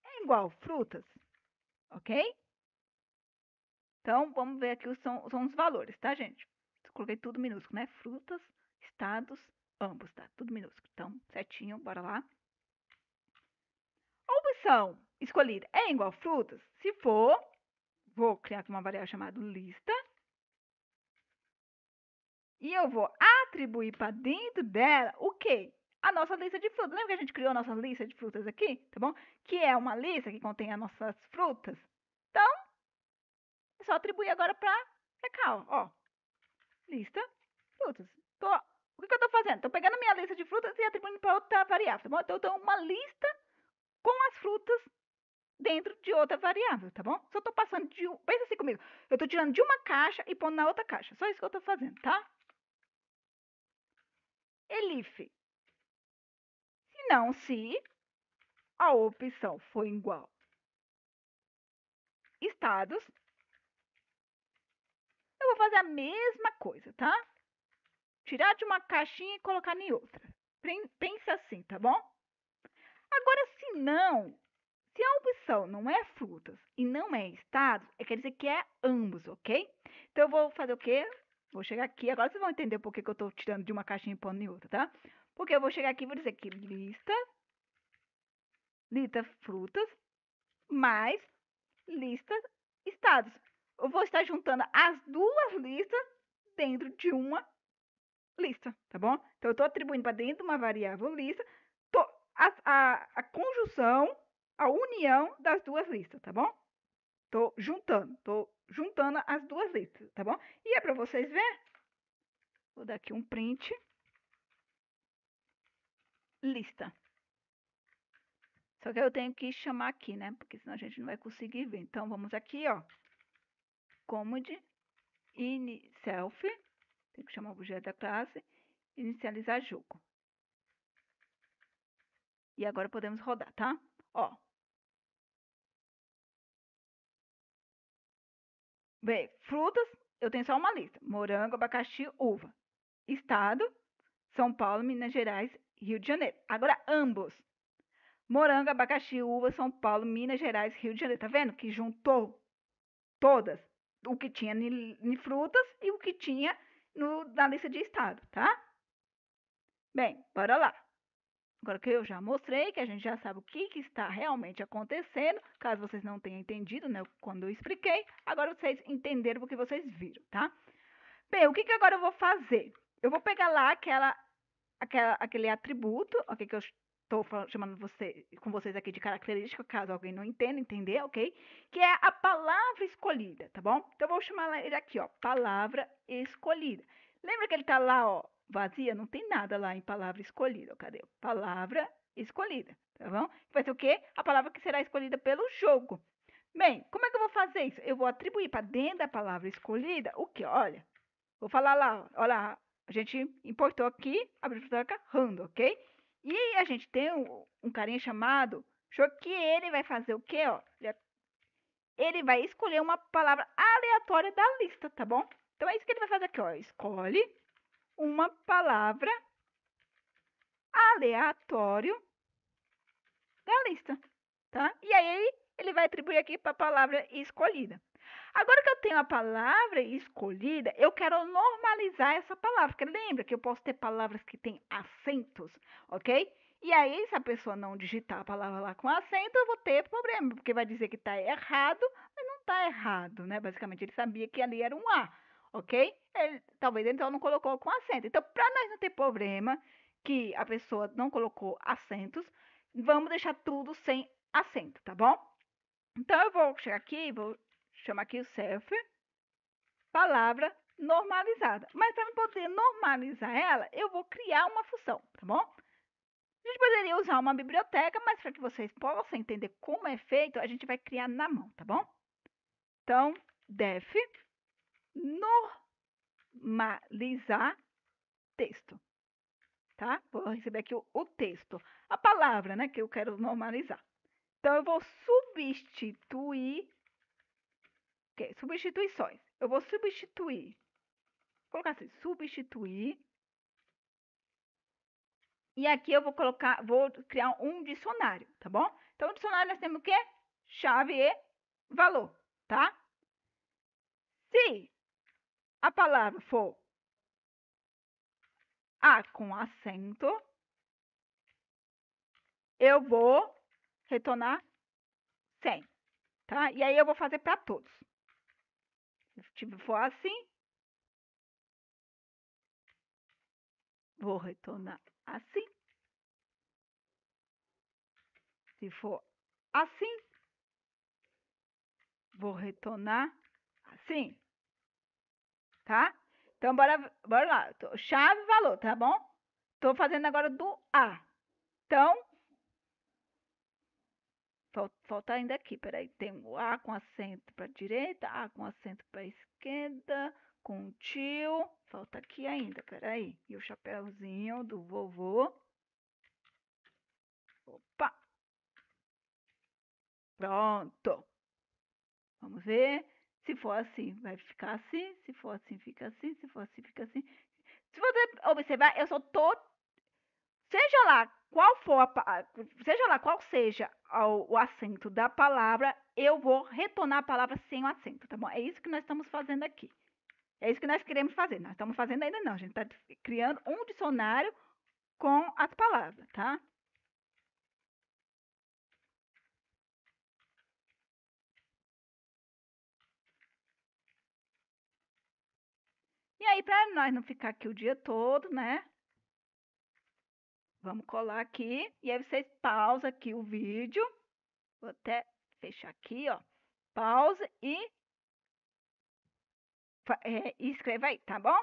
é igual frutas, ok? Então, vamos ver aqui são os valores, tá, gente? Eu coloquei tudo minúsculo, né? Frutas, estados, ambos, tá? Tudo minúsculo. Então, certinho, bora lá. A opção escolhida é igual frutas? Se for, vou criar aqui uma variável chamada lista. E eu vou atribuir para dentro dela o quê? A nossa lista de frutas. Lembra que a gente criou a nossa lista de frutas aqui? Tá bom? Que é uma lista que contém as nossas frutas. Então, é só atribuir agora para cá, ó. Lista, frutas. O que eu estou fazendo? Estou pegando a minha lista de frutas e atribuindo para outra variável, tá bom? Então, eu tenho uma lista com as frutas dentro de outra variável, tá bom? Só estou passando de... Pensa assim comigo. Eu estou tirando de uma caixa e pondo na outra caixa. Só isso que eu estou fazendo, tá? Elif. Se não, se a opção for igual estados, eu vou fazer a mesma coisa, tá? Tirar de uma caixinha e colocar em outra. Pensa assim, tá bom? Agora, se não, se a opção não é frutas e não é estados, quer dizer que é ambos, ok? Então, eu vou fazer o quê? Vou chegar aqui, agora vocês vão entender por que eu estou tirando de uma caixinha e pondo em outra, tá? Porque eu vou chegar aqui e vou dizer que lista frutas, mais lista estados. Eu vou estar juntando as duas listas dentro de uma lista, tá bom? Então, eu estou atribuindo para dentro de uma variável lista a conjunção, a união das duas listas, tá bom? Estou juntando as duas listas, tá bom? E é para vocês verem. Vou dar aqui um print. Lista. Só que eu tenho que chamar aqui, né? Porque senão a gente não vai conseguir ver. Então, vamos aqui, ó. Command self. Tem que chamar o objeto da classe. Inicializar jogo. E agora podemos rodar, tá? Ó. Bem, frutas, eu tenho só uma lista. Morango, abacaxi, uva. Estado, São Paulo, Minas Gerais, Rio de Janeiro. Agora, ambos. Morango, abacaxi, uva, São Paulo, Minas Gerais, Rio de Janeiro. Tá vendo que juntou todas? O que tinha em frutas e o que tinha na lista de estado, tá? Bem, bora lá. Agora que eu já mostrei, que a gente já sabe o que está realmente acontecendo, caso vocês não tenham entendido, né, quando eu expliquei, agora vocês entenderam porque vocês viram, tá? Bem, o que agora eu vou fazer? Eu vou pegar lá aquele atributo, ok, que eu estou chamando com vocês aqui de característica, caso alguém não entenda, entender, ok? Que é a palavra escolhida, tá bom? Então, eu vou chamar ele aqui, ó, palavra escolhida. Lembra que ele tá lá, ó, vazia? Não tem nada lá em palavra escolhida. Cadê? Palavra escolhida, tá bom? Vai ser o quê? A palavra que será escolhida pelo jogo. Bem, como é que eu vou fazer isso? Eu vou atribuir para dentro da palavra escolhida o quê? Olha, vou falar lá, olha, a gente importou aqui a biblioteca Random, ok? E a gente tem um carinha chamado Show que ele vai fazer o quê, ó? Ele vai escolher uma palavra aleatória da lista, tá bom? Então é isso que ele vai fazer aqui, ó. Escolhe uma palavra aleatório da lista, tá? E aí ele vai atribuir aqui para a palavra escolhida. Agora que eu tenho a palavra escolhida, eu quero normalizar essa palavra. Porque lembra que eu posso ter palavras que têm acentos, ok? E aí, se a pessoa não digitar a palavra lá com acento, eu vou ter problema, porque vai dizer que está errado, mas não está errado, né? Basicamente, ele sabia que ali era um A, ok? Talvez ele então não colocou com acento. Então, para nós não ter problema que a pessoa não colocou acentos, vamos deixar tudo sem acento, tá bom? Então, eu vou chegar aqui, vou chamar aqui o self, palavra normalizada. Mas para poder normalizar ela, eu vou criar uma função, tá bom? A gente poderia usar uma biblioteca, mas para que vocês possam entender como é feito, a gente vai criar na mão, tá bom? Então, def normalizar texto, tá? Vou receber aqui o texto, a palavra, né, que eu quero normalizar. Então, eu vou substituir, substituições. Eu vou substituir, vou colocar assim, substituir. E aqui eu vou criar um dicionário, tá bom? Então, o dicionário nós temos o quê? Chave e valor, tá? Se a palavra for A com acento, eu vou retornar 100, tá? E aí eu vou fazer para todos. Se for assim, vou retornar assim. Se for assim, vou retornar assim, tá? Então, bora lá. Chave e valor, tá bom? Tô fazendo agora do A. Então, falta ainda aqui, peraí. Tem o A com acento para direita, A com acento para esquerda, com tio. Falta aqui ainda, peraí. E o chapéuzinho do vovô. Opa! Pronto. Vamos ver. Se for assim, vai ficar assim. Se for assim, fica assim. Se for assim, fica assim. Se você observar, eu só tô... Seja lá qual seja o acento da palavra, eu vou retornar a palavra sem o acento, tá bom? É isso que nós estamos fazendo aqui. É isso que nós queremos fazer. Nós estamos fazendo ainda não, a gente está criando um dicionário com as palavras, tá? E aí, para nós não ficar aqui o dia todo, né? Vamos colar aqui. E aí vocês pausam aqui o vídeo. Vou até fechar aqui, ó. Pausa e escreva aí, tá bom?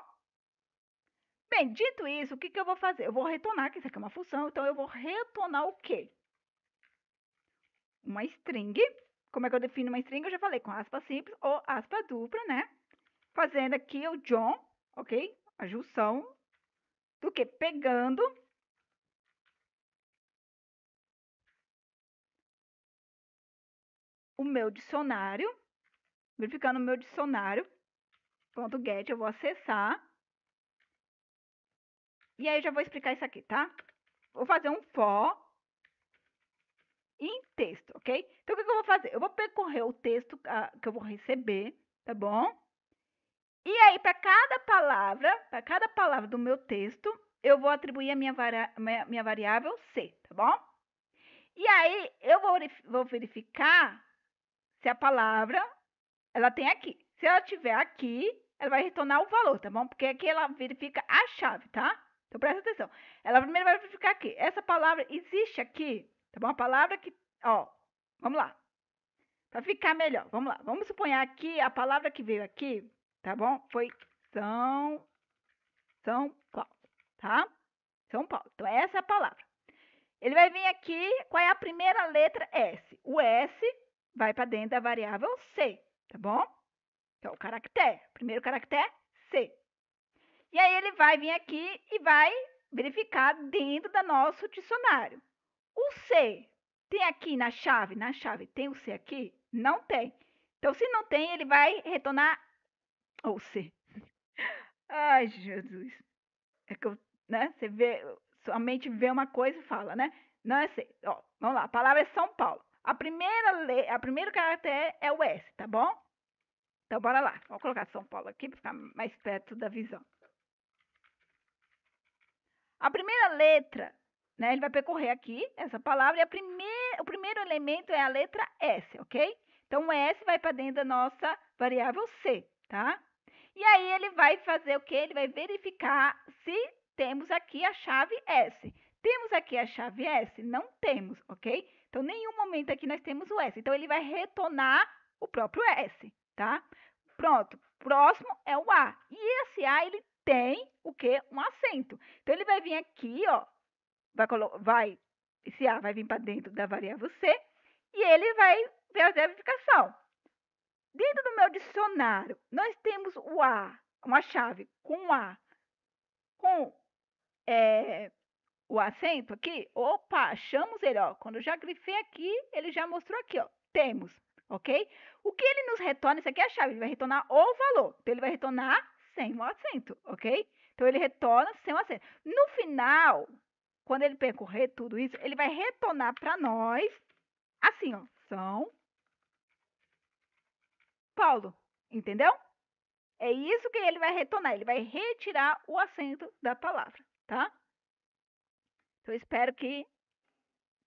Bem, dito isso, o que eu vou fazer? Eu vou retornar, que isso aqui é uma função, então eu vou retornar o quê? Uma string. Como é que eu defino uma string? Eu já falei, com aspa simples ou aspa dupla, né? Fazendo aqui o John, ok? A junção do que? Pegando o meu dicionário, verificando o meu dicionário, .get, eu vou acessar. E aí eu já vou explicar isso aqui, tá? Vou fazer um for em texto, ok? Então, o que eu vou fazer? Eu vou percorrer o texto que eu vou receber, tá bom? E aí, para cada palavra do meu texto, eu vou atribuir a minha variável C, tá bom? E aí, eu vou verificar se a palavra, ela tem aqui. Se ela tiver aqui, ela vai retornar o valor, tá bom? Porque aqui ela verifica a chave, tá? Então, presta atenção. Ela primeiro vai verificar aqui. Essa palavra existe aqui, tá bom? A palavra que, ó, vamos lá. Para ficar melhor, vamos lá. Vamos supor aqui, a palavra que veio aqui, tá bom? Foi São Paulo, tá? São Paulo. Então, essa é a palavra. Ele vai vir aqui, qual é a primeira letra? S. O S vai para dentro da variável C, tá bom? Então, o caractere, primeiro caractere, C. E aí ele vai vir aqui e vai verificar dentro do nosso dicionário. O C tem aqui na chave tem o C aqui? Não tem. Então, se não tem, ele vai retornar o C. Ai, Jesus. É que eu, né? Você vê, sua mente vê uma coisa e fala, né? Não é C. Ó, vamos lá. A palavra é São Paulo. A primeiro caractere é o S, tá bom? Então, bora lá. Vou colocar São Paulo aqui para ficar mais perto da visão. A primeira letra, né? Ele vai percorrer aqui essa palavra e o primeiro elemento é a letra S, ok? Então, o S vai para dentro da nossa variável C, tá? E aí, ele vai fazer o quê? Ele vai verificar se temos aqui a chave S. Temos aqui a chave S? Não temos, ok? Então, em nenhum momento aqui nós temos o S. Então, ele vai retornar o próprio S, tá? Pronto. Próximo é o A. E esse A, ele tem o quê? Um acento. Então, ele vai vir aqui, ó. Esse A vai vir para dentro da variável C. E ele vai ver a verificação. Dentro do meu dicionário, nós temos o A, uma chave com A, com o acento aqui. Opa, achamos ele, ó. Quando eu já grifei aqui, ele já mostrou aqui, ó. Temos, ok? O que ele nos retorna, isso aqui é a chave, ele vai retornar o valor. Então, ele vai retornar sem o acento, ok? Então, ele retorna sem o acento. No final, quando ele percorrer tudo isso, ele vai retornar para nós, assim, ó. São Paulo, entendeu? É isso que ele vai retornar, ele vai retirar o acento da palavra, tá? Então, eu espero que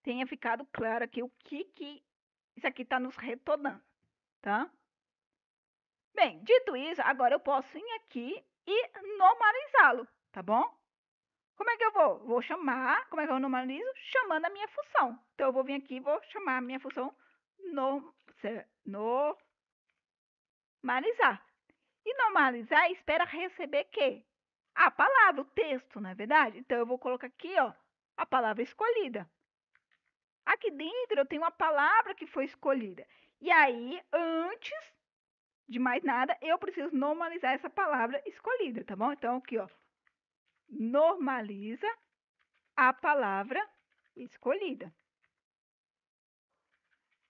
tenha ficado claro aqui o que isso aqui está nos retornando, tá? Bem, dito isso, agora eu posso ir aqui e normalizá-lo, tá bom? Como é que eu vou? Vou chamar, como é que eu normalizo? Chamando a minha função. Então, eu vou vir aqui e vou chamar a minha função normalizar. E normalizar espera receber quê? A palavra, o texto, não é verdade? Então, eu vou colocar aqui, ó, a palavra escolhida. Aqui dentro eu tenho uma palavra que foi escolhida. E aí, antes de mais nada, eu preciso normalizar essa palavra escolhida, tá bom? Então, aqui, ó, normaliza a palavra escolhida.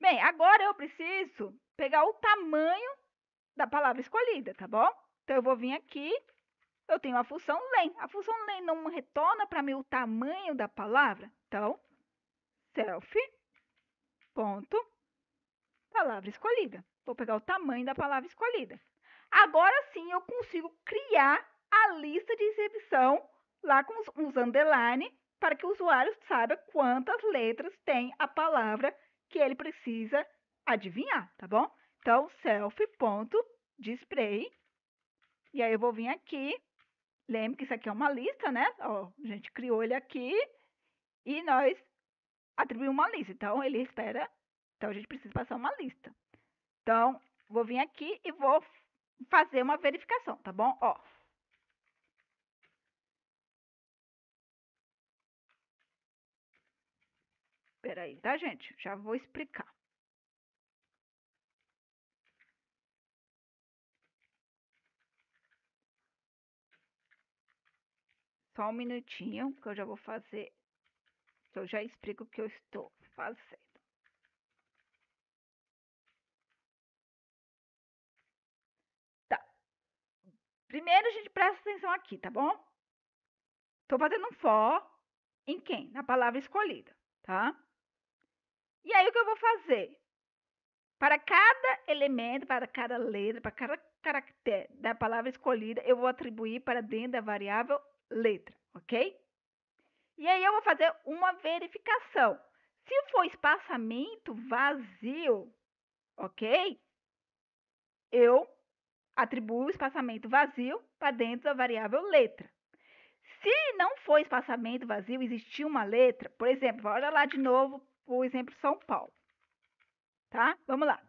Bem, agora eu preciso pegar o tamanho da palavra escolhida, tá bom? Então, eu vou vir aqui, eu tenho a função len. A função len não retorna para mim o tamanho da palavra. Então, self, ponto, palavra escolhida. Vou pegar o tamanho da palavra escolhida. Agora sim eu consigo criar a lista de exibição lá com os underline para que o usuário saiba quantas letras tem a palavra que ele precisa adivinhar, tá bom? Então, self.display. E aí eu vou vir aqui. Lembre que isso aqui é uma lista, né? Ó, a gente criou ele aqui e nós atribuímos uma lista. Então, ele espera. Então, a gente precisa passar uma lista. Então, vou vir aqui e vou fazer uma verificação, tá bom? Ó. Peraí, tá, gente? Já vou explicar. Só um minutinho, que eu já vou fazer. Eu já explico o que eu estou fazendo. Tá. Primeiro a gente presta atenção aqui, tá bom? Estou fazendo um for em quem? Na palavra escolhida, tá? E aí o que eu vou fazer? Para cada elemento, para cada letra, para cada caractere da palavra escolhida, eu vou atribuir para dentro da variável letra, ok? E aí eu vou fazer uma verificação. Se for espaçamento vazio, ok? Eu atribuo o espaçamento vazio para dentro da variável letra. Se não for espaçamento vazio, existir uma letra, por exemplo, olha lá de novo, por exemplo, São Paulo, tá? Vamos lá.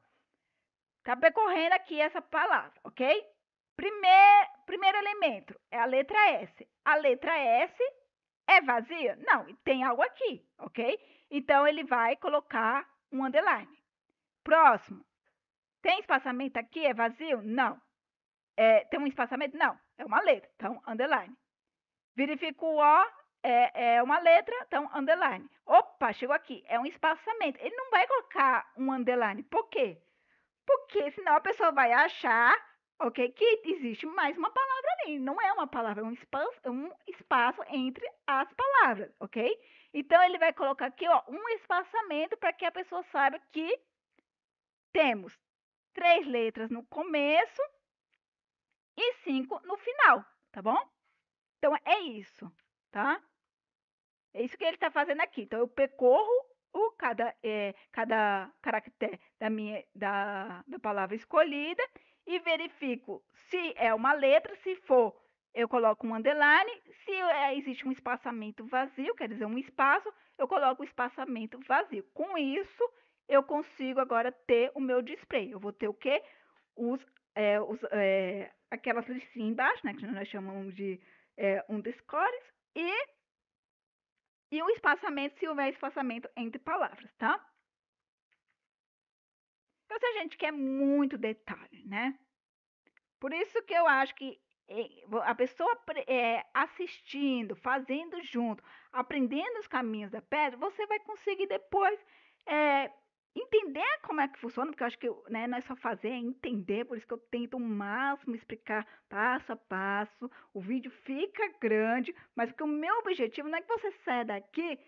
Tá percorrendo aqui essa palavra, ok? Primeiro elemento é a letra S. A letra S é vazia? Não, tem algo aqui, ok? Então, ele vai colocar um underline. Próximo. Tem espaçamento aqui? É vazio? Não. Tem um espaçamento? Não. É uma letra, então, underline. Verifico o O, é uma letra, então, underline. Opa, chegou aqui, é um espaçamento. Ele não vai colocar um underline. Por quê? Porque senão a pessoa vai achar, ok, que existe mais uma palavra ali. Não é uma palavra, é um espaço entre as palavras, ok? Então, ele vai colocar aqui, ó, um espaçamento para que a pessoa saiba que temos 3 letras no começo e 5 no final, tá bom? Então, é isso, tá? É isso que ele está fazendo aqui. Então, eu percorro cada caractere da palavra escolhida e verifico se é uma letra. Se for, eu coloco um underline. Se existe um espaçamento vazio, quer dizer, um espaço, eu coloco o espaçamento vazio. Com isso, eu consigo agora ter o meu display. Eu vou ter o quê? Aquelas listinhas embaixo, né, que nós chamamos de underscores, e o espaçamento, se houver espaçamento entre palavras, tá? Então, se a gente quer muito detalhe, né? Por isso que eu acho que a pessoa assistindo, fazendo junto, aprendendo os caminhos da pedra, você vai conseguir depois entender como é que funciona, porque eu acho que não é só fazer, é entender, por isso que eu tento o máximo explicar passo a passo. O vídeo fica grande, mas porque o meu objetivo não é que você saia daqui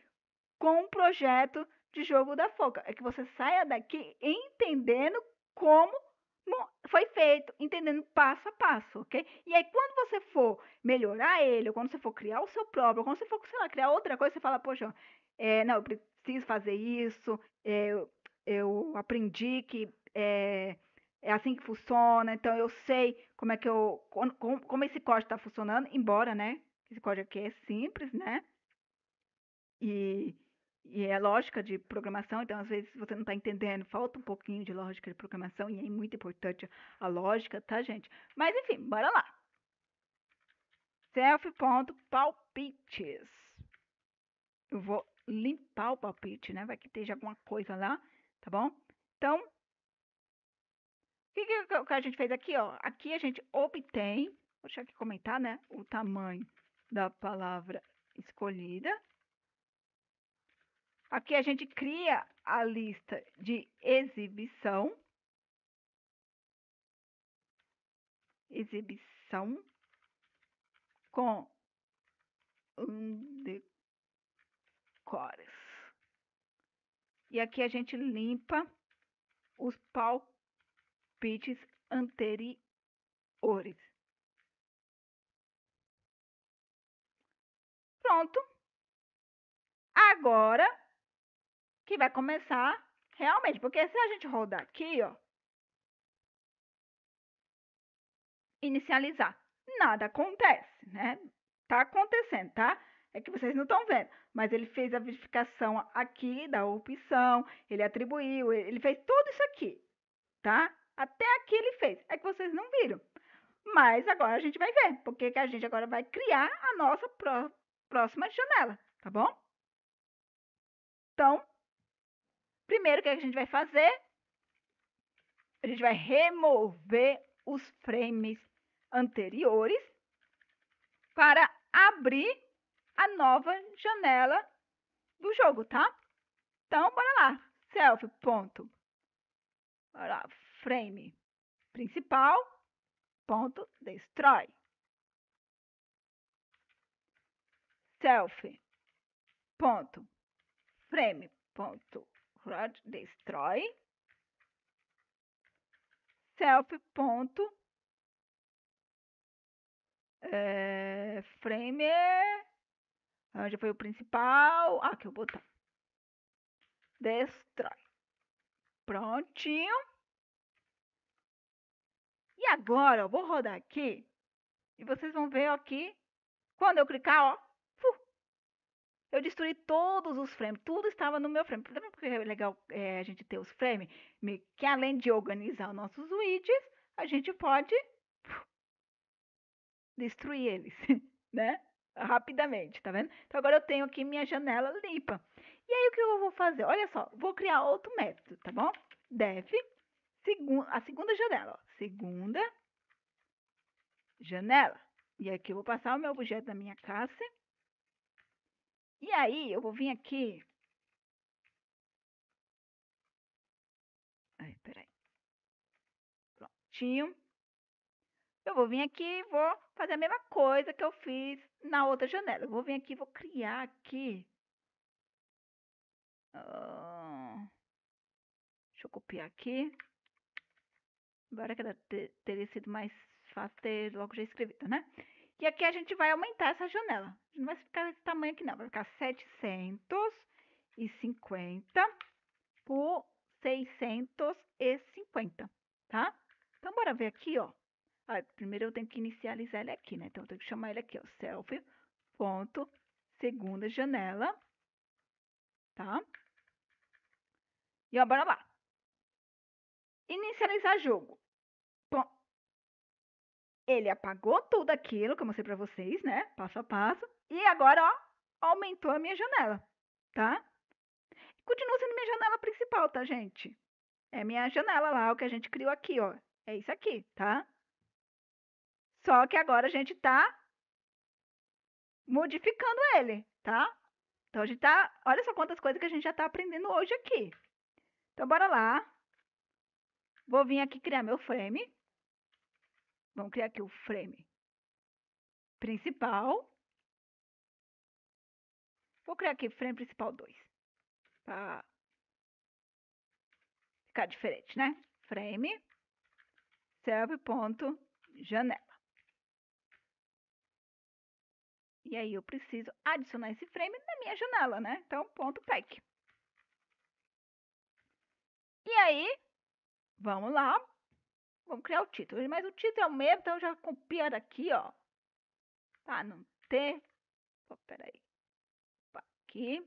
com um projeto de jogo da Foca. É que você saia daqui entendendo como foi feito, entendendo passo a passo, ok? E aí, quando você for melhorar ele, ou quando você for criar o seu próprio, ou quando você for, sei lá, criar outra coisa, você fala, poxa, não, eu preciso fazer isso, eu aprendi que é assim que funciona, então eu sei como é que como esse código está funcionando, embora, né, esse código aqui é simples, né? E, e é lógica de programação, então às vezes você não está entendendo, falta um pouquinho de lógica de programação e é muito importante a lógica, tá, gente? Mas enfim, bora lá. Self.palpites. Eu vou limpar o palpite, né? Vai que esteja alguma coisa lá, tá bom? Então, o que a gente fez aqui, ó? Aqui a gente obtém, vou deixar aqui comentar, né? O tamanho da palavra escolhida. Aqui a gente cria a lista de exibição. Exibição com underscores. E aqui a gente limpa os palpites anteriores. Pronto. Agora que vai começar realmente, porque se a gente rodar aqui, ó, inicializar, nada acontece, né? Tá acontecendo, tá? É que vocês não estão vendo, mas ele fez a verificação aqui da opção, ele atribuiu, ele fez tudo isso aqui, tá? Até aqui ele fez, é que vocês não viram. Mas agora a gente vai ver, porque que a gente agora vai criar a nossa próxima janela, tá bom? Então, primeiro o que a gente vai fazer? A gente vai remover os frames anteriores para abrir a nova janela do jogo, tá? Então, bora lá. Self. Ponto. Bora lá. Frame principal. Ponto. Destrói. Self. Ponto. Frame. Ponto. Destrói. Self. Ponto. Frame Onde foi o principal? Aqui o botão. Destrói. Prontinho. E agora eu vou rodar aqui. E vocês vão ver aqui. Quando eu clicar, ó. Eu destruí todos os frames. Tudo estava no meu frame. Também porque é legal a gente ter os frames. Que além de organizar nossos widgets, a gente pode destruir eles, né? Rapidamente, tá vendo? Então agora eu tenho aqui minha janela limpa. E aí o que eu vou fazer? Olha só, vou criar outro método, tá bom? Def, a segunda janela, ó. Segunda janela. E aqui eu vou passar o meu objeto da minha classe. E aí eu vou vir aqui. Ai, peraí. Prontinho. Eu vou vir aqui e vou fazer a mesma coisa que eu fiz na outra janela. Eu vou vir aqui e vou criar aqui. Deixa eu copiar aqui. Agora que teria sido mais fácil ter logo já escrito, né? E aqui a gente vai aumentar essa janela. Não vai ficar esse tamanho aqui não. Vai ficar 750 por 650, tá? Então, bora ver aqui, ó. Primeiro eu tenho que inicializar ele aqui, né? Então, eu tenho que chamar ele aqui, ó. Self, ponto, segunda janela, tá? E, ó, bora lá. Inicializar jogo. Bom, ele apagou tudo aquilo que eu mostrei pra vocês, né? Passo a passo. E agora, ó, aumentou a minha janela, tá? Continua sendo minha janela principal, tá, gente? É minha janela lá, o que a gente criou aqui, ó. É isso aqui, tá? Só que agora a gente tá modificando ele, tá? Então a gente tá... Olha só quantas coisas que a gente já tá aprendendo hoje aqui. Então bora lá. Vou vir aqui criar meu frame. Vamos criar aqui o frame principal. Vou criar aqui frame principal 2. Pra ficar diferente, né? Frame self.janela. E aí eu preciso adicionar esse frame na minha janela, né? Então, ponto pack. E aí, vamos lá. Vamos criar o título. Mas o título é o mesmo, então eu já copio daqui, ó. Tá, não ter. Oh, peraí. Aqui.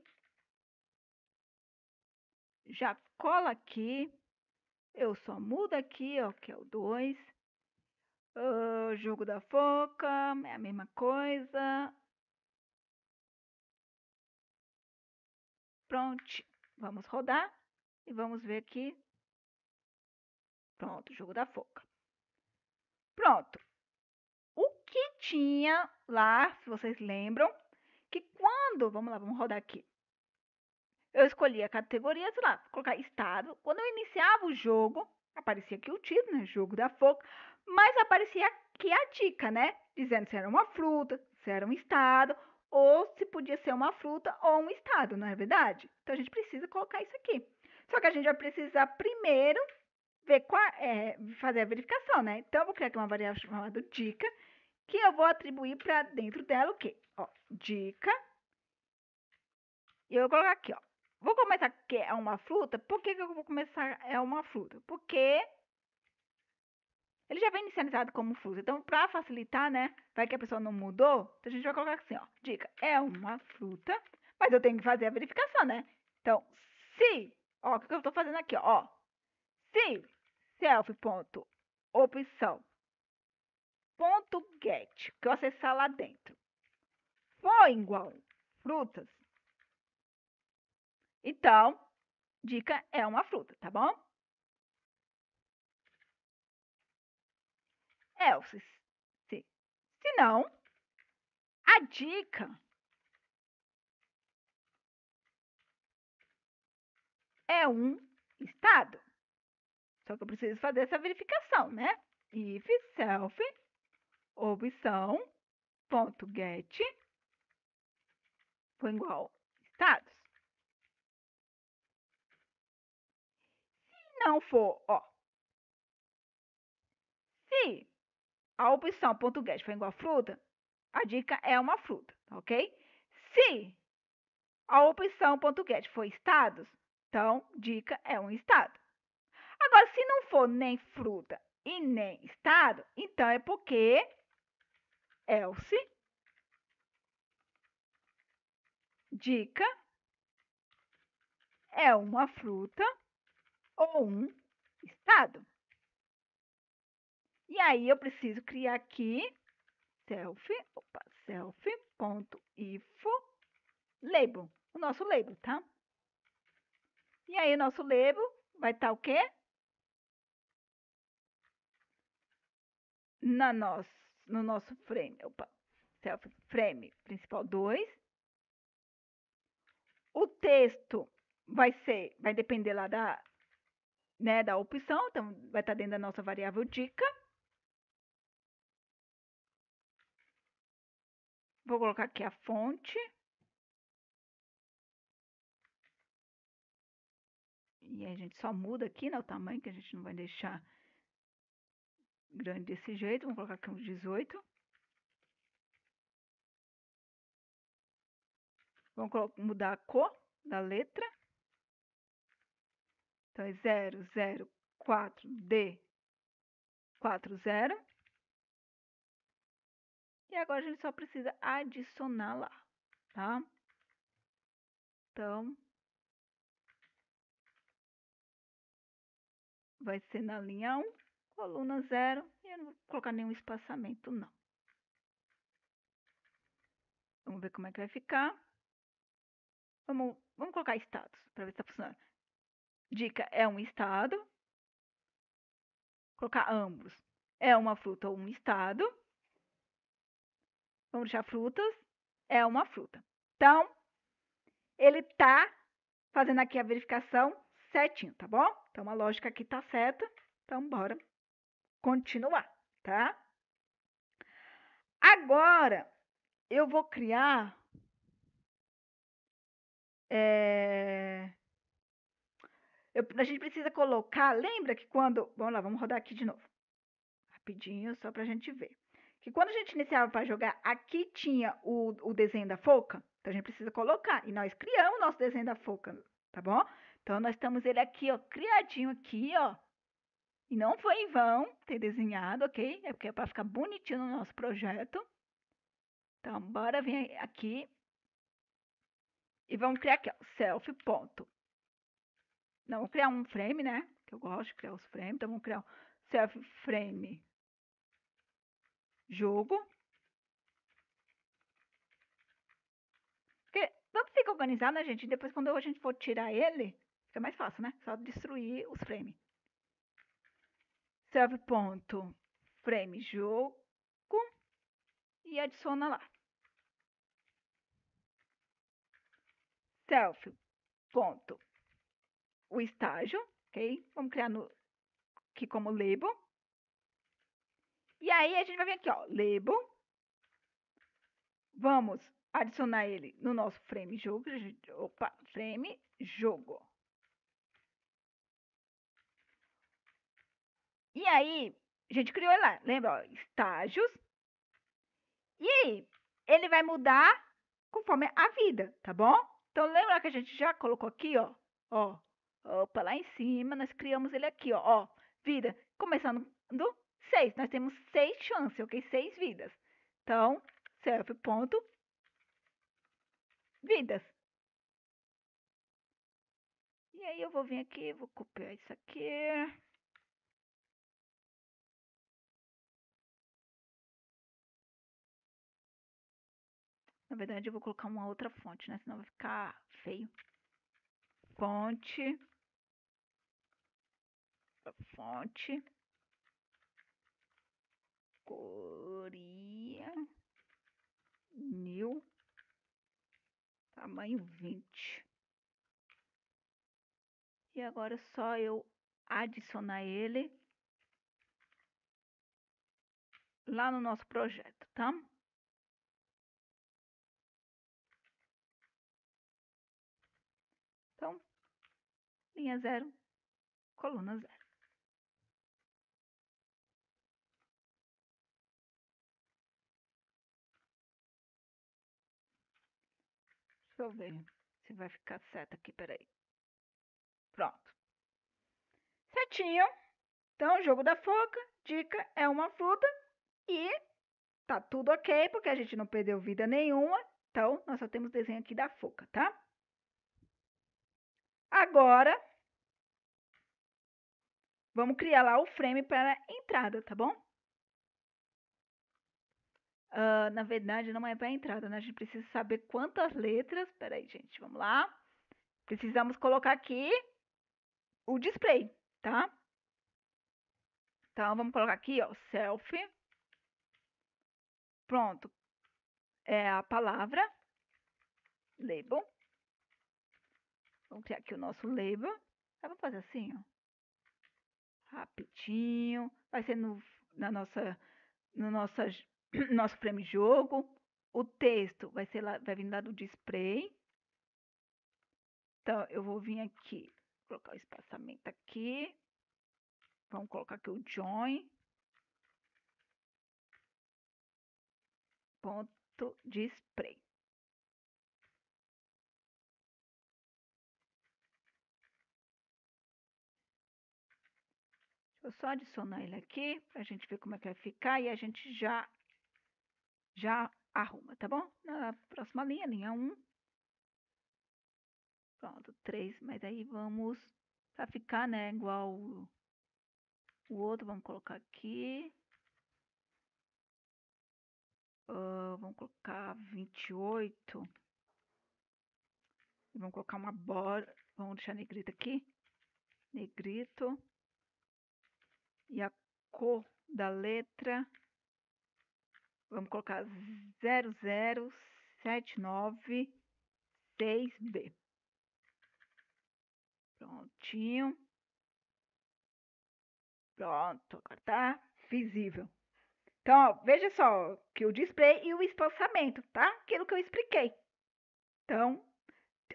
Já cola aqui. Eu só mudo aqui, ó, que é o 2. Jogo da foca, é a mesma coisa. Pronto. Vamos rodar e vamos ver aqui. Pronto, jogo da foca. Pronto. O que tinha lá, se vocês lembram, que quando... Vamos lá, vamos rodar aqui. Eu escolhi a categoria, sei lá, colocar estado. Quando eu iniciava o jogo, aparecia aqui o título, né? Jogo da foca. Mas aparecia aqui a dica, né? Dizendo se era uma fruta, se era um estado, ou se podia ser uma fruta ou um estado, não é verdade? Então a gente precisa colocar isso aqui. Só que a gente vai precisar primeiro ver fazer a verificação, né? Então eu vou criar aqui uma variável chamada dica, que eu vou atribuir para dentro dela o quê? Ó, dica. E eu vou colocar aqui, ó. Vou começar que é uma fruta. Por que eu vou começar é uma fruta? Porque ele já vem inicializado como fruta. Então, para facilitar, né? Vai que a pessoa não mudou. Então, a gente vai colocar assim, ó. Dica, é uma fruta. Mas eu tenho que fazer a verificação, né? Então, se... Ó, o que eu estou fazendo aqui, ó. Se self.opção .get, que eu acessar lá dentro, for igual frutas, então, dica é uma fruta, tá bom? Else, se não, a dica é um estado. Só que eu preciso fazer essa verificação, né? If self opção ponto get foi igual estados. Se não for, ó, se a opção ponto .get foi igual fruta, a dica é uma fruta, ok? Se a opção .get for estados, então dica é um estado. Agora, se não for nem fruta e nem estado, então é porque else, dica, é uma fruta ou um estado. E aí eu preciso criar aqui self.ifo label, o nosso label, tá? E aí o nosso label vai estar o quê? No nosso frame, self frame principal 2. O texto vai depender lá da opção, então vai estar dentro da nossa variável dica. Vou colocar aqui a fonte. E a gente só muda aqui, né, o tamanho, que a gente não vai deixar grande desse jeito. Vamos colocar aqui uns 18. Vamos mudar a cor da letra. Então, é 004D40. E agora a gente só precisa adicionar lá, tá? Então, vai ser na linha 1, coluna 0, e eu não vou colocar nenhum espaçamento, não. Vamos ver como é que vai ficar. Vamos colocar estados, para ver se está funcionando. Dica é um estado. Colocar ambos. É uma fruta ou um estado. Vamos deixar frutas. É uma fruta. Então, ele está fazendo aqui a verificação certinho, tá bom? Então, a lógica aqui está certa. Então, bora continuar, tá? Agora, eu vou criar... a gente precisa colocar... Lembra que quando... Vamos lá, vamos rodar aqui de novo. Rapidinho, só pra gente ver. Que quando a gente iniciava para jogar, aqui tinha o desenho da foca. Então, a gente precisa colocar. E nós criamos o nosso desenho da foca, tá bom? Então, nós estamos ele aqui, ó, criadinho aqui, ó. E não foi em vão ter desenhado, ok? É porque é para ficar bonitinho no nosso projeto. Então, bora vir aqui. E vamos criar aqui, ó, self ponto. Não, vamos criar um frame, né? Que eu gosto de criar os frames. Então, vamos criar um self frame jogo. Porque tanto fica organizado, né, gente? E depois, quando a gente for tirar ele, fica mais fácil, né? Só destruir os frames. Self.frame jogo e adiciona lá. Self. O estágio, ok? Vamos criar aqui como label. E aí, a gente vai vir aqui, ó, label. Vamos adicionar ele no nosso frame jogo. Frame jogo. E aí, a gente criou ele lá, lembra? Ó, estágios. E aí, ele vai mudar conforme a vida, tá bom? Então, lembra que a gente já colocou aqui, ó? Ó, opa, lá em cima, nós criamos ele aqui, ó. Vida, começando do 6. Nós temos 6 chances, ok? 6 vidas. Então, self.vidas. E aí, eu vou vir aqui, vou copiar isso aqui. Na verdade, eu vou colocar uma outra fonte, né? Senão vai ficar feio. Fonte. Coria. New. Tamanho 20. E agora é só eu adicionar ele lá no nosso projeto, tá? Então, linha 0, coluna 0. Deixa eu ver se vai ficar certo aqui, peraí. Pronto. Certinho. Então, o jogo da foca, dica, é uma fruta e tá tudo ok, porque a gente não perdeu vida nenhuma. Então, nós só temos desenho aqui da foca, tá? Agora, vamos criar lá o frame para a entrada, tá bom? Na verdade, não é para a entrada, né? A gente precisa saber quantas letras. Peraí, gente, vamos lá. Precisamos colocar aqui o display, tá? Então, vamos colocar aqui, ó, selfie. Pronto. É a palavra label. Vamos criar aqui o nosso label. Vamos fazer assim, ó. Rapidinho. Vai ser no nosso frame jogo. O texto vai ser lá, vai vir lá do display. Então, eu vou vir aqui, colocar o espaçamento aqui. Vamos colocar aqui o join. Ponto display. Deixa eu só adicionar ele aqui, pra gente ver como é que vai ficar e a gente já arruma, tá bom? Na próxima linha, linha 1. Pronto, 3, mas aí vamos, pra ficar, né, igual o outro, vamos colocar aqui. Vamos colocar 28. E vamos colocar uma borda, vamos deixar negrito aqui. Negrito. E a cor da letra, vamos colocar 00796B. Prontinho. Pronto, agora tá visível. Então, ó, veja só que o display e o espaçamento, tá? Aquilo que eu expliquei. Então,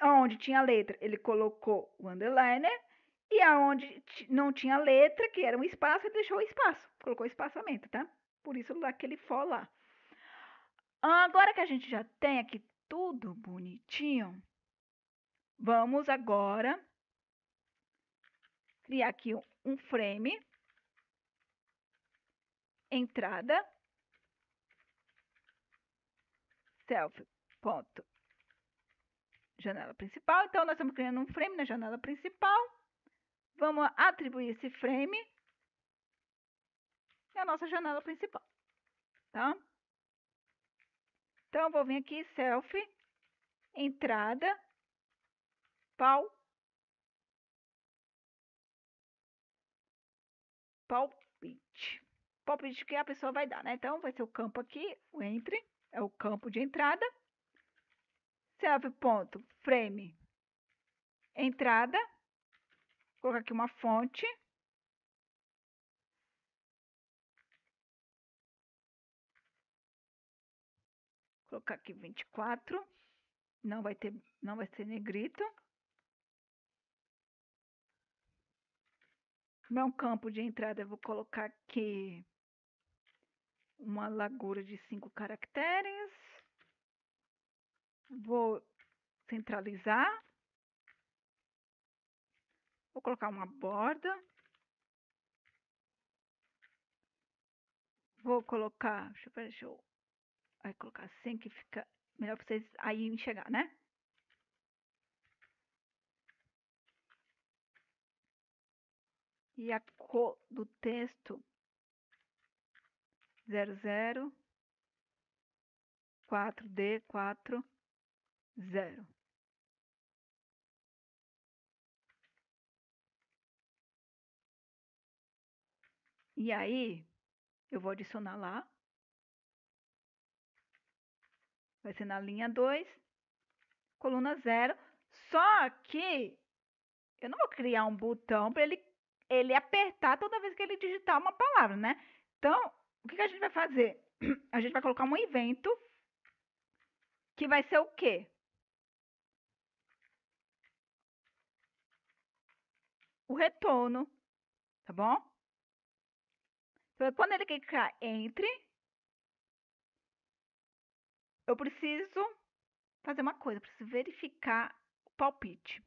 onde tinha letra, ele colocou o underliner. E aonde não tinha letra, que era um espaço, ele deixou o espaço. Colocou espaçamento, tá? Por isso daquele for lá. Agora que a gente já tem aqui tudo bonitinho, vamos agora criar aqui um frame, entrada, selfie, ponto, janela principal. Então, nós estamos criando um frame na janela principal. Vamos atribuir esse frame na nossa janela principal, tá? Então, eu vou vir aqui, selfie, entrada, palpite. Palpite que a pessoa vai dar, né? Então, vai ser o campo aqui, o entre, é o campo de entrada. Self ponto frame entrada. Vou colocar aqui uma fonte. Vou colocar aqui 24. Não vai ser negrito. Meu campo de entrada, eu vou colocar aqui uma largura de 5 caracteres. Vou centralizar. Vou colocar uma borda. Vou colocar, deixa eu colocar assim que fica melhor para vocês aí enxergar, né? E a cor do texto 004D40. E aí, eu vou adicionar lá. Vai ser na linha 2, coluna 0. Só que eu não vou criar um botão para ele apertar toda vez que ele digitar uma palavra, né? Então, o que a gente vai fazer? A gente vai colocar um evento que vai ser o quê? O retorno, tá bom? Então, quando ele clicar entre, eu preciso fazer uma coisa, eu preciso verificar o palpite.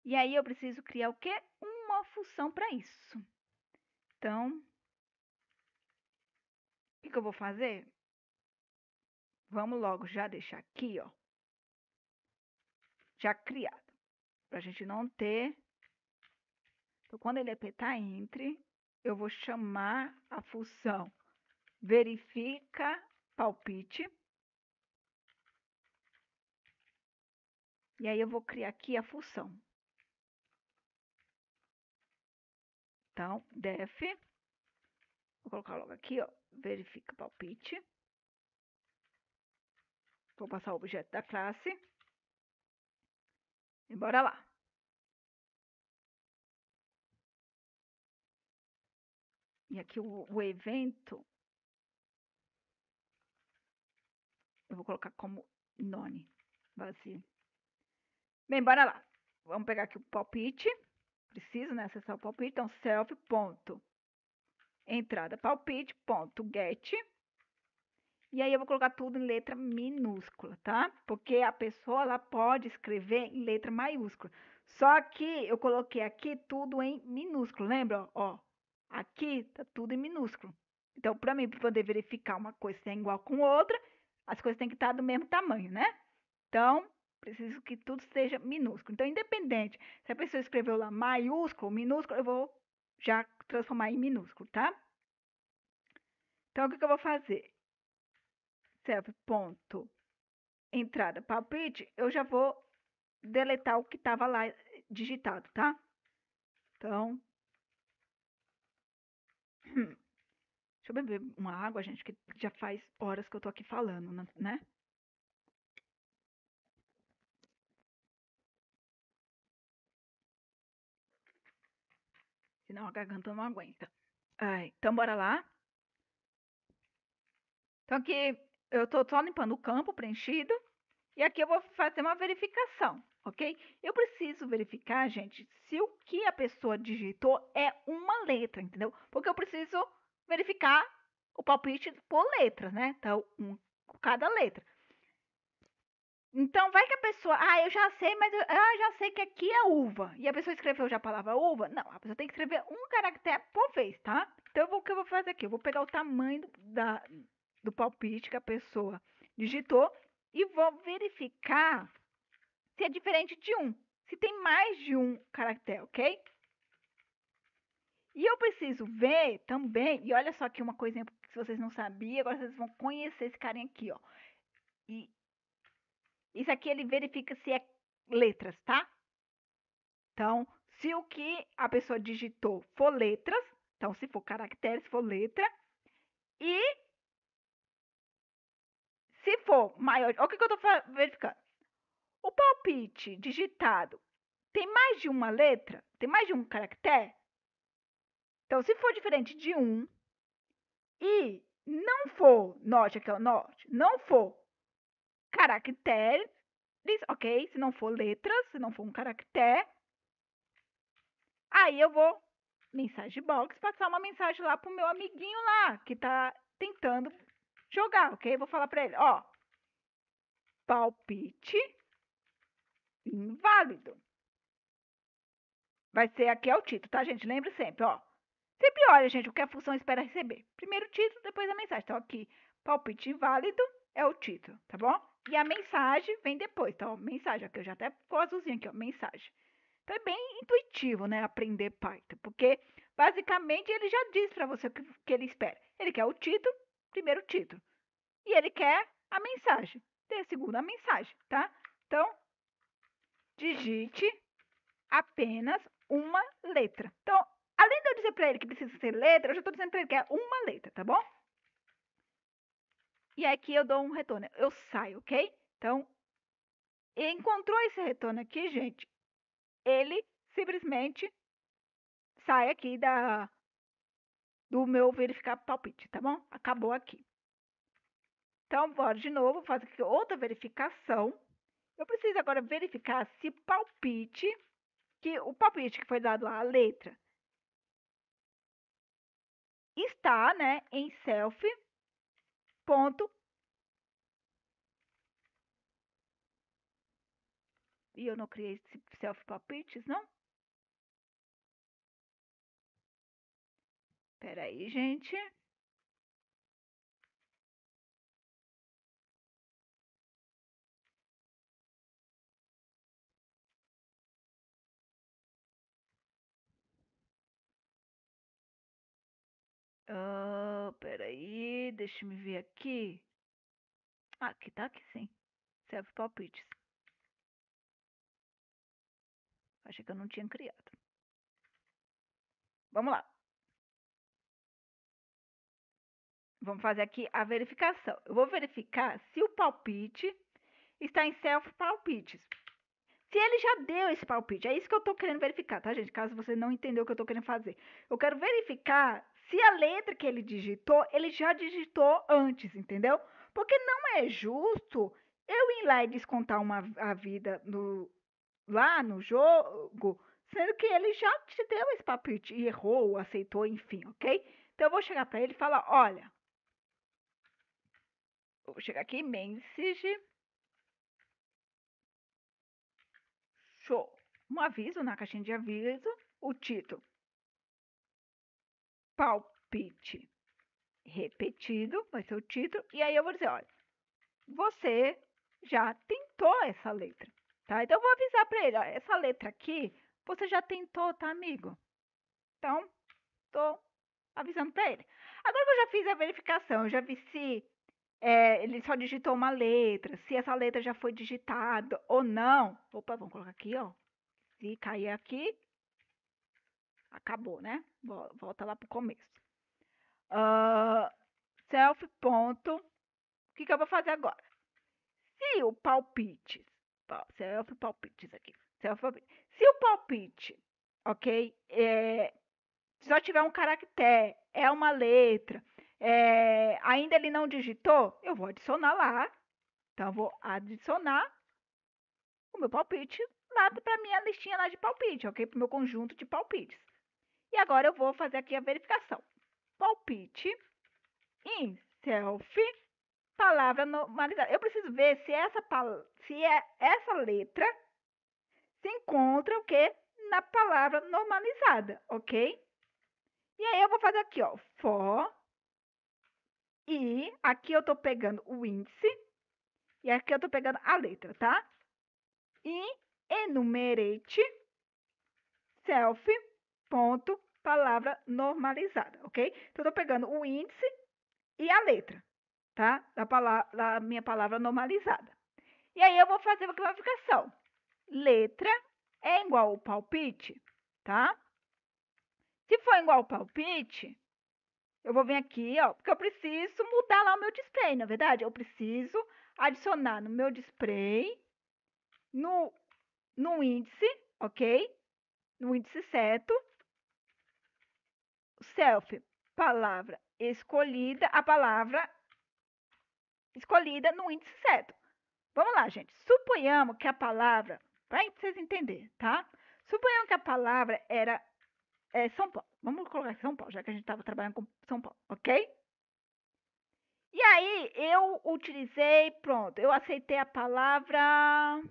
E aí eu preciso criar o quê? Uma função para isso. Então, o que eu vou fazer? Vamos logo já deixar aqui, ó, já criado, para a gente não ter. Então, quando ele apertar Enter, eu vou chamar a função verifica palpite. E aí eu vou criar aqui a função. Então, def, vou colocar logo aqui, ó, verifica palpite. Vou passar o objeto da classe. E bora lá. E aqui o evento, eu vou colocar como none, vazio. Bem, bora lá. Vamos pegar aqui o palpite. Preciso, né, acessar o palpite. Então, self.entrada palpite.get. E aí eu vou colocar tudo em letra minúscula, tá? Porque a pessoa ela pode escrever em letra maiúscula. Só que eu coloquei aqui tudo em minúsculo, lembra? Ó, aqui tá tudo em minúsculo. Então, para mim poder verificar uma coisa se é igual com outra, as coisas têm que estar do mesmo tamanho, né? Então, preciso que tudo seja minúsculo. Então, independente se a pessoa escreveu lá maiúsculo ou minúsculo, eu vou já transformar em minúsculo, tá? Então, o que eu vou fazer? Self.entrada palpite, eu já vou deletar o que estava lá digitado, tá? Então, deixa eu beber uma água, gente, que já faz horas que eu tô aqui falando, né? Senão a garganta não aguenta. Ai, então, bora lá. Então, aqui eu tô só limpando o campo preenchido. E aqui eu vou fazer uma verificação, ok? Eu preciso verificar, gente, se o que a pessoa digitou é uma letra, entendeu? Porque eu preciso verificar o palpite por letras, né? Então, cada letra. Então, vai que a pessoa, eu já sei, mas eu já sei que aqui é uva. E a pessoa escreveu já a palavra uva? Não, a pessoa tem que escrever um caractere por vez, tá? Então, o que eu vou fazer aqui? Eu vou pegar o tamanho do palpite que a pessoa digitou e vou verificar se é diferente de um, se tem mais de um caractere, ok? E eu preciso ver também, e olha só aqui uma coisinha que vocês não sabiam, agora vocês vão conhecer esse carinha aqui, ó. E isso aqui ele verifica se é letras, tá? Então, se o que a pessoa digitou for letras, então se for caractere, se for letra, e se for maior, olha o que eu estou verificando. O palpite digitado tem mais de uma letra? Tem mais de um caractere? Então, se for diferente de um e não for, note aqui, ó, note, não for caracteres, ok? Se não for letras, se não for um caractere, aí eu vou, mensagem box, passar uma mensagem lá pro meu amiguinho lá, que tá tentando jogar, ok? Vou falar pra ele, ó, palpite inválido. Vai ser aqui é o título, tá, gente? Lembre sempre, ó. Sempre olha, gente, o que a função espera receber. Primeiro o título, depois a mensagem. Então, aqui, palpite inválido é o título, tá bom? E a mensagem vem depois. Então, ó, mensagem, aqui eu já até ficou azulzinho aqui, ó, mensagem. Então, é bem intuitivo, né, aprender Python, porque basicamente ele já diz para você o que ele espera. Ele quer o título, primeiro título. E ele quer a mensagem, segundo a mensagem, tá? Então, digite apenas uma letra. Então, além de eu dizer para ele que precisa ser letra, eu já estou dizendo para ele que é uma letra, tá bom? E aqui eu dou um retorno, eu saio, ok? Então, encontrou esse retorno aqui, gente, ele simplesmente sai aqui do meu verificar palpite, tá bom? Acabou aqui. Então, bora de novo, fazer aqui outra verificação. Eu preciso agora verificar se palpite, que o palpite que foi dado lá, a letra, está, né, em self. E eu não criei esse self-palpites, não? Pera aí, gente. Peraí, deixa eu me ver aqui. Ah, aqui tá aqui sim. Self-palpites. Achei que eu não tinha criado. Vamos lá. Vamos fazer aqui a verificação. Eu vou verificar se o palpite está em self-palpites. Se ele já deu esse palpite, é isso que eu estou querendo verificar, tá, gente? Caso você não entendeu o que eu estou querendo fazer. Eu quero verificar se a letra que ele digitou, ele já digitou antes, entendeu? Porque não é justo eu ir lá e descontar a vida lá no jogo, sendo que ele já te deu esse palpite e errou, aceitou, enfim, ok? Então eu vou chegar para ele e falar, olha, vou chegar aqui, message, show. Um aviso na caixinha de aviso, o título, palpite repetido, vai ser o título, e aí eu vou dizer, olha, você já tentou essa letra, tá? Então eu vou avisar para ele, ó, essa letra aqui, você já tentou, tá, amigo? Então, tô avisando para ele. Agora que eu já fiz a verificação, eu já vi se ele só digitou uma letra, se essa letra já foi digitada ou não. Opa, vamos colocar aqui, ó. Se cair aqui, acabou, né? Volta lá pro começo. Self ponto. O que eu vou fazer agora? Se o palpite, self palpites aqui, self palpite. Se o palpite, ok, só tiver um caractere, é uma letra, ainda ele não digitou, eu vou adicionar lá. Então, eu vou adicionar o meu palpite lá para minha listinha lá de palpite, ok? Para o meu conjunto de palpites. E agora eu vou fazer aqui a verificação. Palpite em self, palavra normalizada. Eu preciso ver se essa letra se encontra o quê? Na palavra normalizada, ok? E aí eu vou fazer aqui, ó, for, e aqui eu tô pegando o índice, e aqui eu tô pegando a letra, tá? E enumerate self, ponto, palavra normalizada, ok? Então, eu tô pegando o índice e a letra, tá? Da minha palavra normalizada. E aí eu vou fazer uma classificação. Letra é igual ao palpite, tá? Se for igual ao palpite, eu vou vir aqui, ó, porque eu preciso mudar lá o meu display, na verdade. Eu preciso adicionar no meu display, no índice, ok? No índice certo, self, palavra escolhida, a palavra escolhida no índice certo. Vamos lá, gente. Suponhamos que a palavra, para vocês entenderem, tá? Suponhamos que a palavra era São Paulo. Vamos colocar São Paulo, já que a gente estava trabalhando com São Paulo, ok? E aí, eu utilizei, pronto, eu aceitei a palavra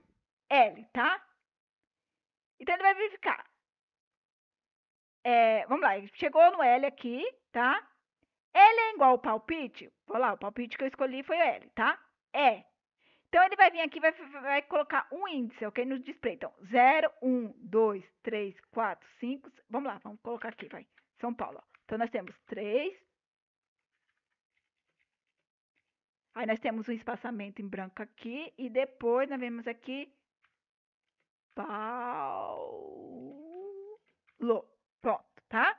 L, tá? Então, ele vai verificar. Vamos lá, chegou no L aqui, tá? L é igual ao palpite? Vou lá, o palpite que eu escolhi foi o L, tá? Então, ele vai vir aqui e vai colocar um índice, ok? No display. Então, 0, 1, 2, 3, 4, 5... Vamos lá, vamos colocar aqui, vai. São Paulo. Ó. Então, nós temos 3. Aí, nós temos um espaçamento em branco aqui. E depois, nós vemos aqui... Paulo. Pronto, tá?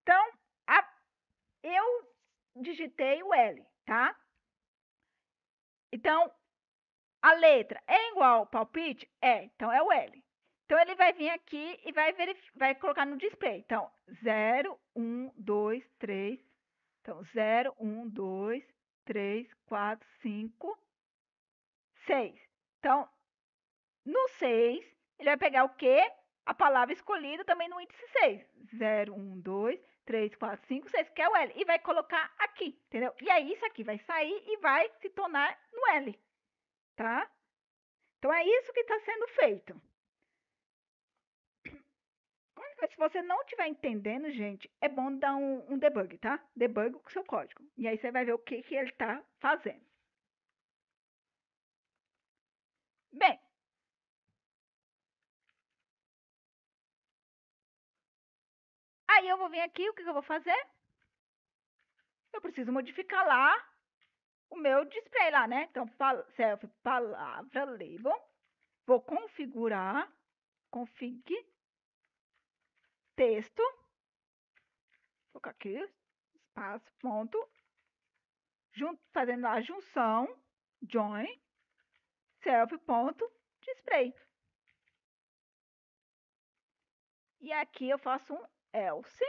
Então, eu digitei o L, tá? Então, a letra é igual ao palpite? Então é o L. Então ele vai vir aqui e vai colocar no display. Então, 0, 1, 2, 3. Então, 0, 1, 2, 3, 4, 5, 6. Então, no 6, ele vai pegar o quê? A palavra escolhida também no índice 6. 0, 1, 2, 3, 4, 5, 6, que é o L. E vai colocar aqui, entendeu? E aí isso aqui vai sair e vai se tornar no L, tá? Então, é isso que está sendo feito. Se você não estiver entendendo, gente, é bom dar um debug, tá? Debug com o seu código. E aí você vai ver o que ele está fazendo. Bem, aí eu vou vir aqui, o que eu vou fazer? Eu preciso modificar lá o meu display lá, né? Então, self palavra label. Vou configurar, config, texto. Vou colocar aqui, espaço, ponto. Fazendo a junção, join, self, ponto, display. E aqui eu faço um else.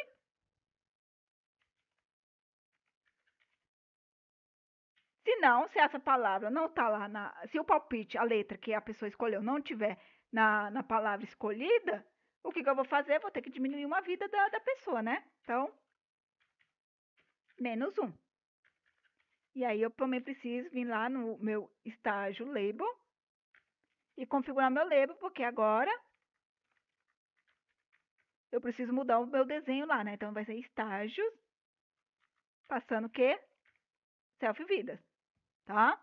Se não, se essa palavra não está lá se o palpite, a letra que a pessoa escolheu não tiver na palavra escolhida, o que eu vou fazer? Vou ter que diminuir uma vida da pessoa, né? Então, -1. E aí eu também preciso vir lá no meu estágio label e configurar meu label, porque agora eu preciso mudar o meu desenho lá, né? Então vai ser estágios, passando o quê? Selfie vidas, tá?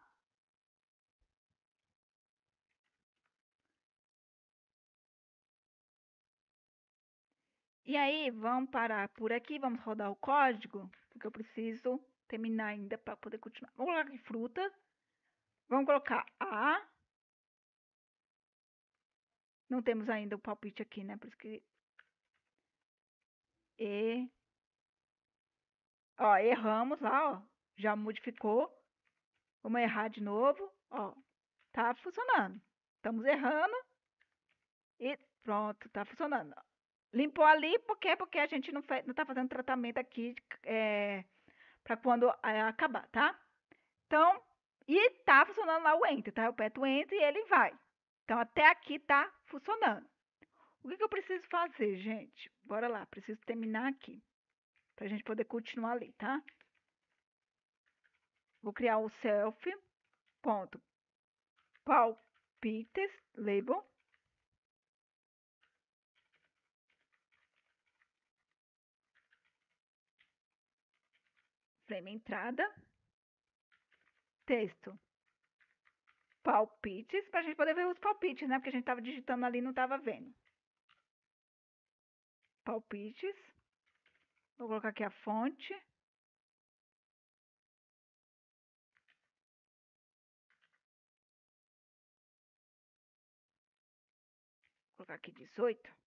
E aí, vamos parar por aqui, vamos rodar o código, porque eu preciso terminar ainda para poder continuar. Vamos colocar aqui fruta. Vamos colocar A. Não temos ainda o palpite aqui, né? Por isso que... E. Ó, erramos lá, ó. Já modificou. Vamos errar de novo. Ó, tá funcionando. Estamos errando. E pronto, tá funcionando. Limpou ali, por quê? Porque a gente não tá fazendo tratamento aqui para quando acabar, tá? Então, e tá funcionando lá o Enter, tá? Eu aperto o Enter e ele vai. Então, até aqui tá funcionando. O que eu preciso fazer, gente? Bora lá, preciso terminar aqui. Pra gente poder continuar ali, tá? Vou criar o self.palpites label. Frame entrada. Texto. Palpites, pra gente poder ver os palpites, né? Porque a gente tava digitando ali e não tava vendo. Palpites. Vou colocar aqui a fonte. Vou colocar aqui 18.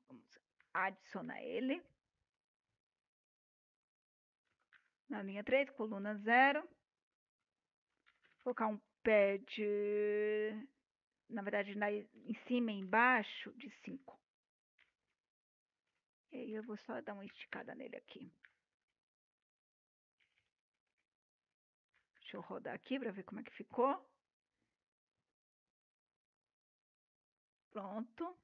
Vamos adicionar ele. Na linha 3, coluna 0. Vou colocar um pad, na verdade, em cima e embaixo, de 5. E aí eu vou só dar uma esticada nele aqui. Deixa eu rodar aqui para ver como é que ficou. Pronto.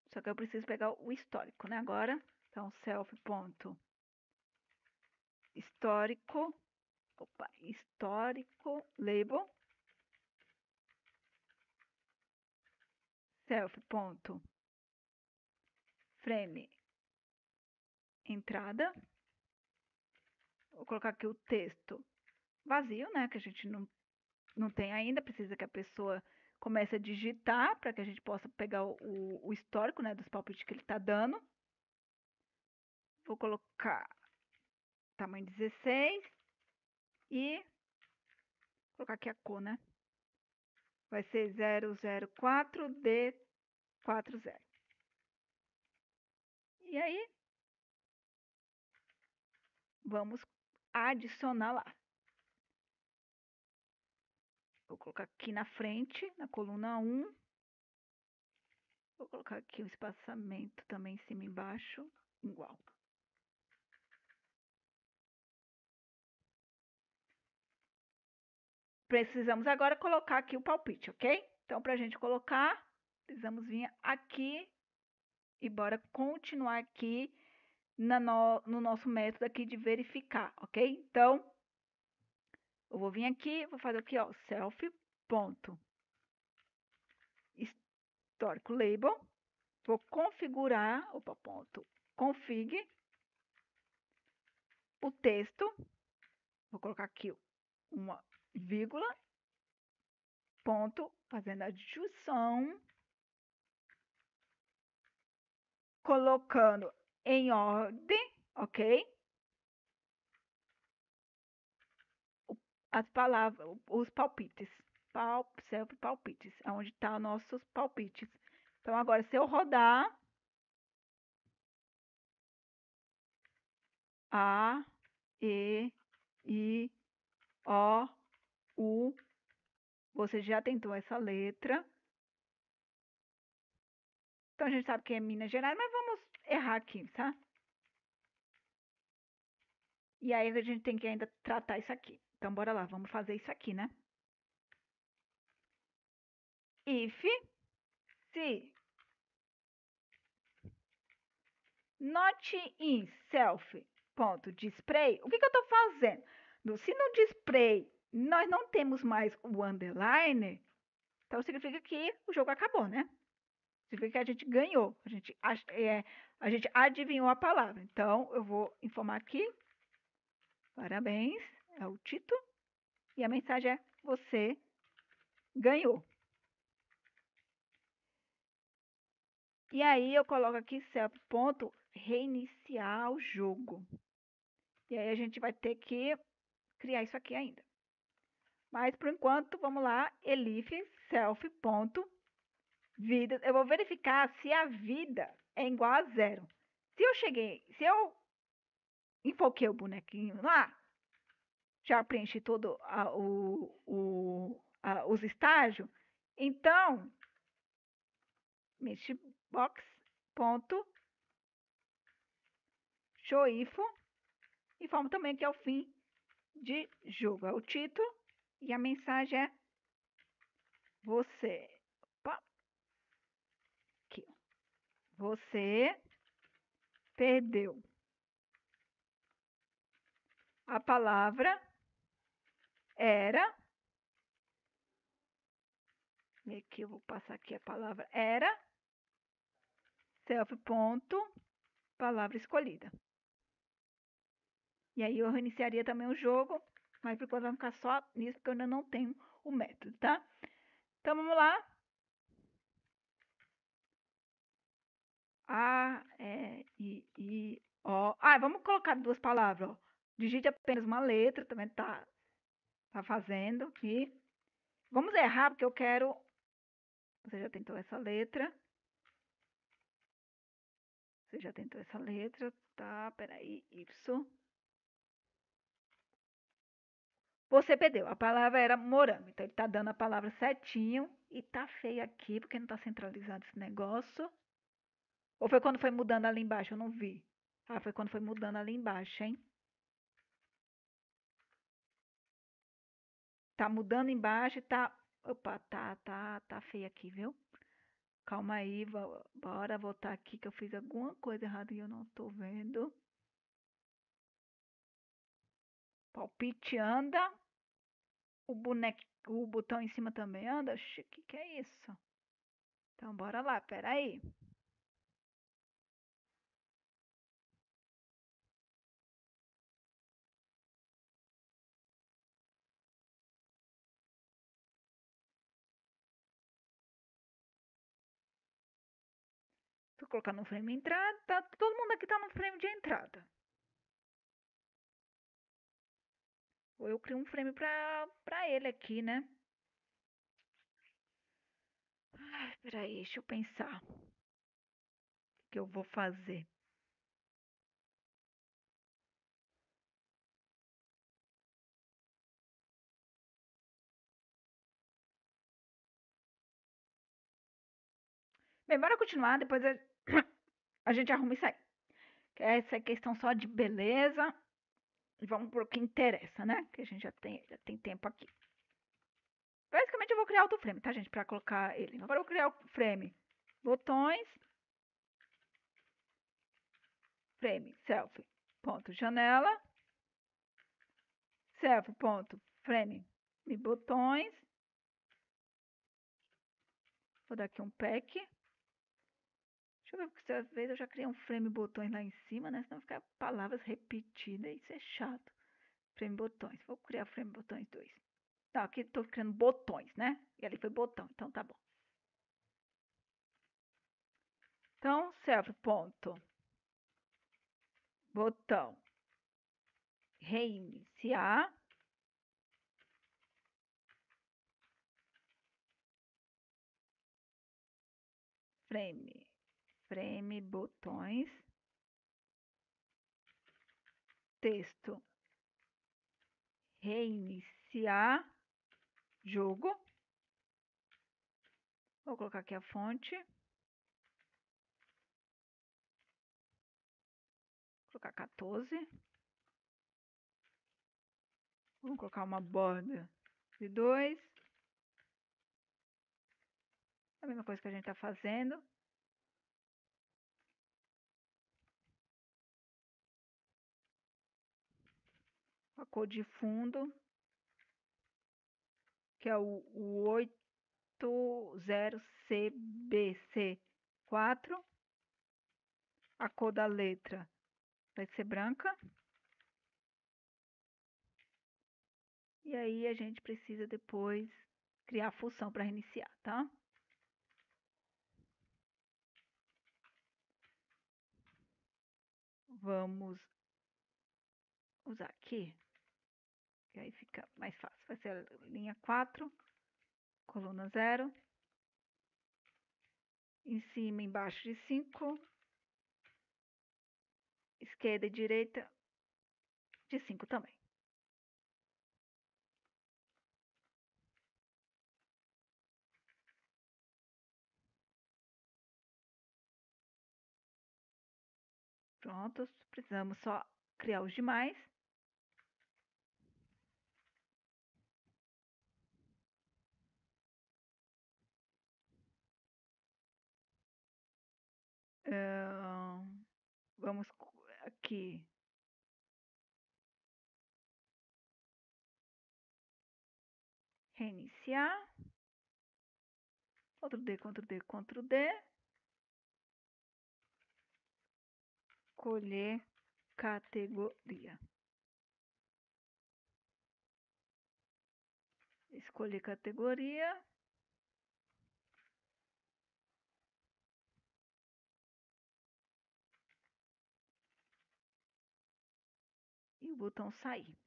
Só que eu preciso pegar o histórico, né, agora. Então, self.histórico. Opa, histórico, label. Self.frame entrada. Vou colocar aqui o texto vazio, né, que a gente não tem ainda. Precisa que a pessoa comece a digitar para que a gente possa pegar o histórico, né, dos palpites que ele está dando. Vou colocar tamanho 16 e colocar aqui a cor, né? Vai ser 004D40. E aí, vamos adicionar lá. Vou colocar aqui na frente, na coluna 1. Vou colocar aqui o espaçamento também em cima e embaixo, igual. Precisamos agora colocar aqui o palpite, ok? Então, para a gente colocar, precisamos vir aqui e bora continuar aqui no nosso método aqui de verificar, ok? Então, eu vou vir aqui, vou fazer aqui, ó, self.histórico label, vou configurar, ponto config, o texto, vou colocar aqui uma vírgula, ponto, fazendo a junção, colocando em ordem, ok? As palavras, os palpites, self palpites, onde tá nossos palpites. Então agora se eu rodar A, E, I, O, U, você já tentou essa letra. Então a gente sabe que é Minas Gerais, mas vamos errar aqui, tá? E aí a gente tem que ainda tratar isso aqui. Então bora lá, vamos fazer isso aqui, né? If, se not in self.display, o que eu estou fazendo? Se no display nós não temos mais o underline, então significa que o jogo acabou, né? Significa que a gente ganhou, a gente adivinhou a palavra. Então, eu vou informar aqui, parabéns, é o título, e a mensagem é, você ganhou. E aí, eu coloco aqui self.reiniciar o jogo. E aí, a gente vai ter que criar isso aqui ainda. Mas, por enquanto, vamos lá, elif self.vida. Eu vou verificar se a vida é igual a 0. Se eu enfoquei o bonequinho lá, já preenchi todo os estágios, então, meshbox.showInfo, informo também que é o fim de jogo, é o título, e a mensagem é você, opa, aqui, você perdeu. A palavra era, e aqui eu vou passar aqui a palavra era, palavra escolhida. E aí eu reiniciaria também o jogo, mas por enquanto vai ficar só nisso, porque eu ainda não tenho o método, tá? Então vamos lá. A, E, I, O. Ah, vamos colocar duas palavras, ó. Digite apenas uma letra, também tá fazendo aqui. Vamos errar, porque eu quero... Você já tentou essa letra. Você já tentou essa letra, tá? Peraí, Y. Você perdeu. A palavra era morango. Então, ele tá dando a palavra certinho. E tá feio aqui, porque não tá centralizado esse negócio. Ou foi quando foi mudando ali embaixo? Eu não vi. Ah, foi quando foi mudando ali embaixo, hein? Tá mudando embaixo e tá... Opa, tá feio aqui, viu? Calma aí, bora voltar aqui que eu fiz alguma coisa errada e eu não tô vendo. Palpite anda. O botão em cima também anda. O que é isso? Então bora lá, peraí. Tô colocando no frame de entrada. Tá, todo mundo aqui tá no frame de entrada. Ou eu crio um frame pra ele aqui, né? Ai, peraí, deixa eu pensar. O que eu vou fazer? Bem, bora continuar, depois a gente arruma isso aí. Essa é questão só de beleza. E vamos pro que interessa, né? Que a gente já tem tempo aqui. Basicamente eu vou criar outro frame, tá, gente? Pra colocar ele. Agora eu vou criar o frame botões. frame, self, ponto, janela, self, ponto, frame e botões. Vou dar aqui um pack. Deixa eu ver, porque às vezes eu já criei um frame botões lá em cima, né? Senão ficar palavras repetidas, isso é chato. Frame botões, vou criar frame botões 2. Não, aqui estou criando botões, né? E ali foi botão, então tá bom. Então, self, ponto, botão, reiniciar. Frame, botões, texto, reiniciar, jogo. Vou colocar aqui a fonte. Vou colocar 14. Vamos colocar uma borda de 2. A mesma coisa que a gente está fazendo. A cor de fundo, que é o 80CBC4. A cor da letra vai ser branca. E aí a gente precisa depois criar a função para reiniciar, tá? Vamos usar aqui, que aí fica mais fácil. Vai ser a linha 4, coluna 0. Em cima, embaixo de 5. Esquerda e direita de 5 também. Prontos, precisamos só criar os demais. Vamos aqui. Reiniciar. Ctrl D, Ctrl D, Ctrl D. Escolher categoria. Escolher categoria. E o botão sair.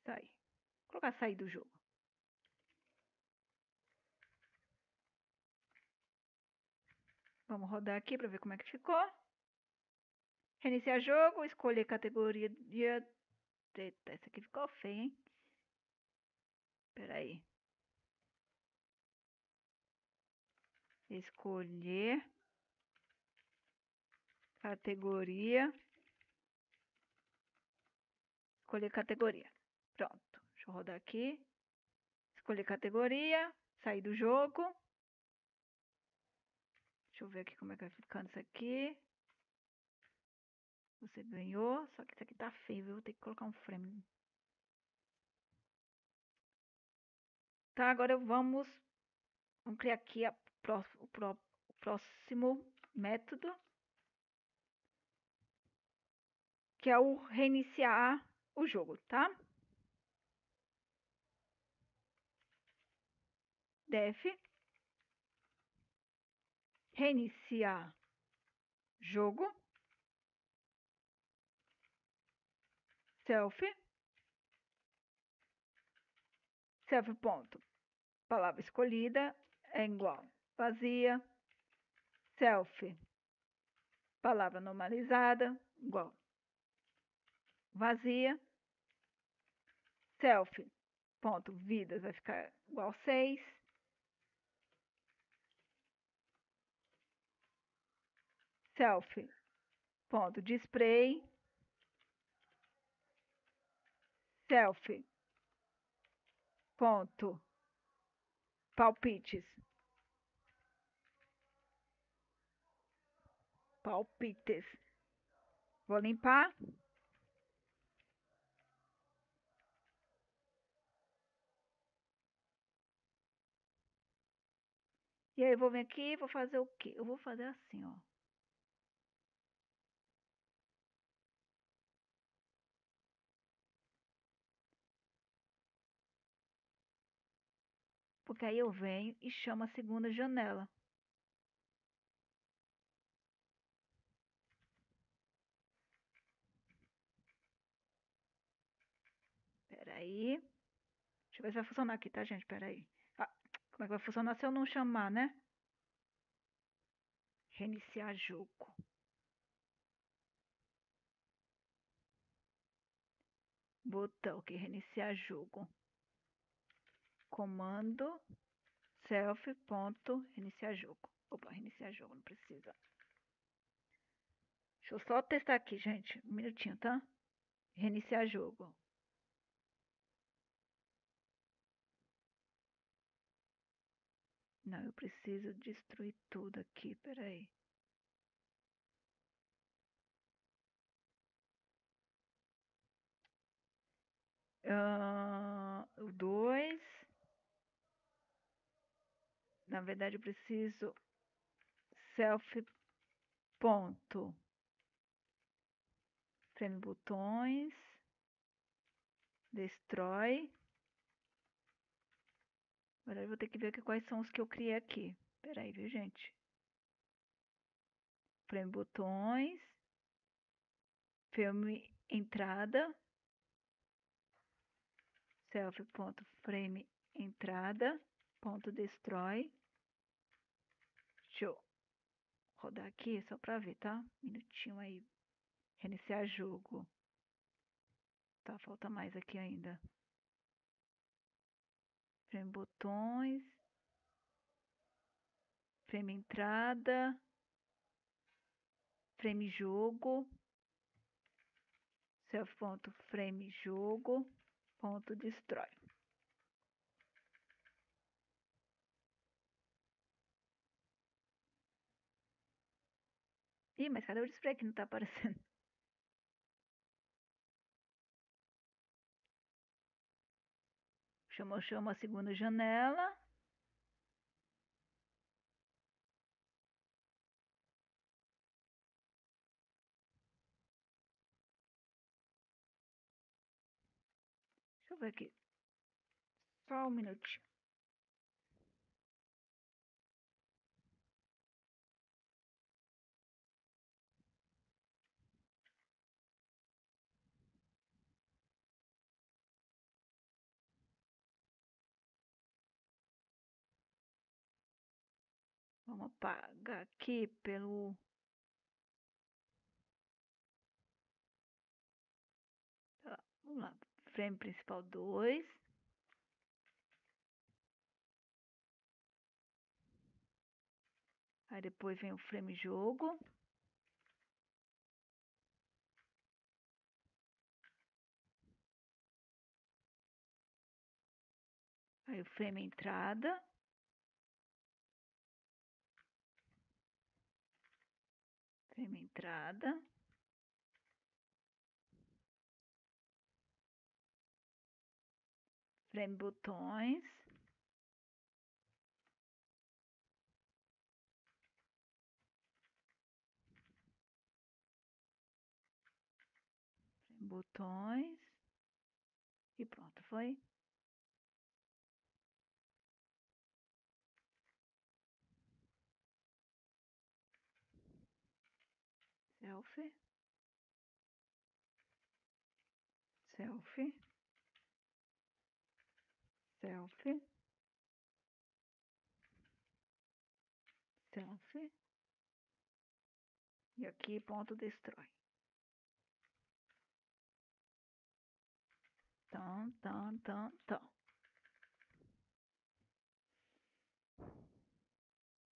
Sair. Vou colocar sair do jogo. Vamos rodar aqui para ver como é que ficou. Reiniciar jogo, escolher categoria de... Eita, essa aqui ficou feia, hein? Espera aí. Escolher categoria. Escolher categoria. Pronto. Deixa eu rodar aqui. Escolher categoria. Sair do jogo. Deixa eu ver aqui como é que vai ficando isso aqui. Você ganhou. Só que isso aqui tá feio, viu? Vou ter que colocar um frame. Tá, agora vamos criar aqui o próximo método, que é o reiniciar o jogo, tá? Def, reiniciar jogo, self, ponto, palavra escolhida é igual vazia, self, palavra normalizada, igual vazia, self, ponto, vidas vai ficar igual 6, self, ponto, display, self, Ponto. Palpites. Palpites. Vou limpar. E aí eu vou vir aqui e vou fazer o quê? Eu vou fazer assim, ó. Porque aí eu venho e chamo a segunda janela. Peraí. Deixa eu ver se vai funcionar aqui, tá, gente? Peraí. Ah, como é que vai funcionar se eu não chamar, né? Reiniciar jogo. Botão que reiniciar jogo. Comando self ponto reiniciar jogo. Opa, reiniciar jogo, não precisa. Deixa eu só testar aqui, gente. Um minutinho, tá? Reiniciar jogo. Não, eu preciso destruir tudo aqui, peraí. O 2. Na verdade, eu preciso self ponto. Frame botões. Destrói. Agora eu vou ter que ver quais são os que eu criei aqui. Peraí, viu, gente? Frame botões. Frame entrada. Self ponto frame entrada. Ponto destrói. Deixa eu rodar aqui só pra ver, tá? Minutinho aí. Reiniciar jogo. Tá, falta mais aqui ainda. Frame botões. Frame entrada. Frame jogo. Self ponto frame jogo. Ponto destrói. Ih, mas cadê o display que não tá aparecendo? Chama a segunda janela. Deixa eu ver aqui. Só um minutinho. Vamos apagar aqui pelo... Tá, vamos lá. Frame principal 2. Aí depois vem o frame jogo. Aí o frame entrada. Frame entrada. Frame botões. Frame botões. E pronto, foi. Selfie. Selfie. Selfie. Selfie. E aqui ponto destrói. Então.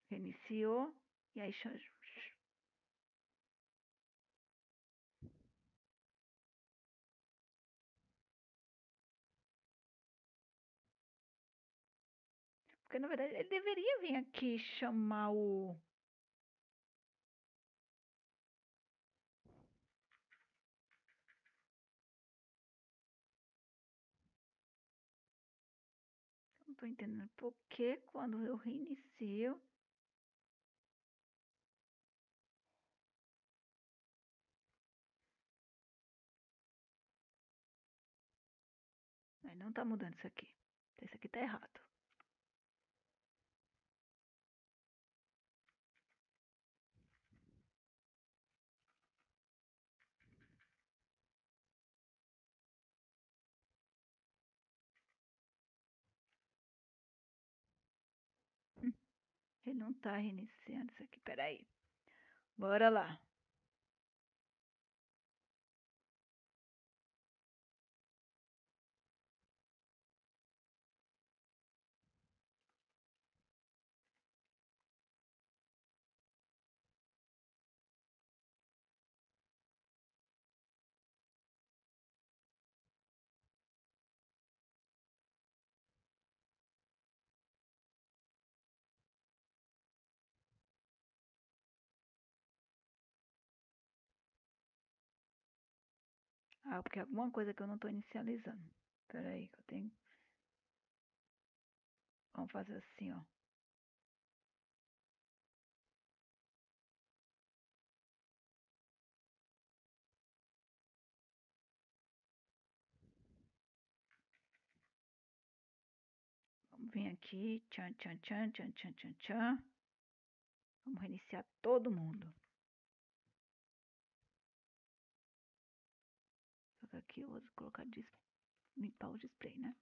Reiniciou. E aí Porque na verdade ele deveria vir aqui chamar o. Não tô entendendo por que quando eu reinicio. Aí não tá mudando isso aqui. Isso aqui tá errado. Hum, Ele não tá reiniciando isso aqui. Peraí. Bora lá. Ah, porque alguma coisa que eu não tô inicializando. Peraí, que eu tenho. Vamos fazer assim, ó. Vamos vir aqui. Tchan, tchan, tchan, tchan, tchan, tchan, tchan. Vamos reiniciar todo mundo. Só que aqui eu vou colocar limpar o display, né?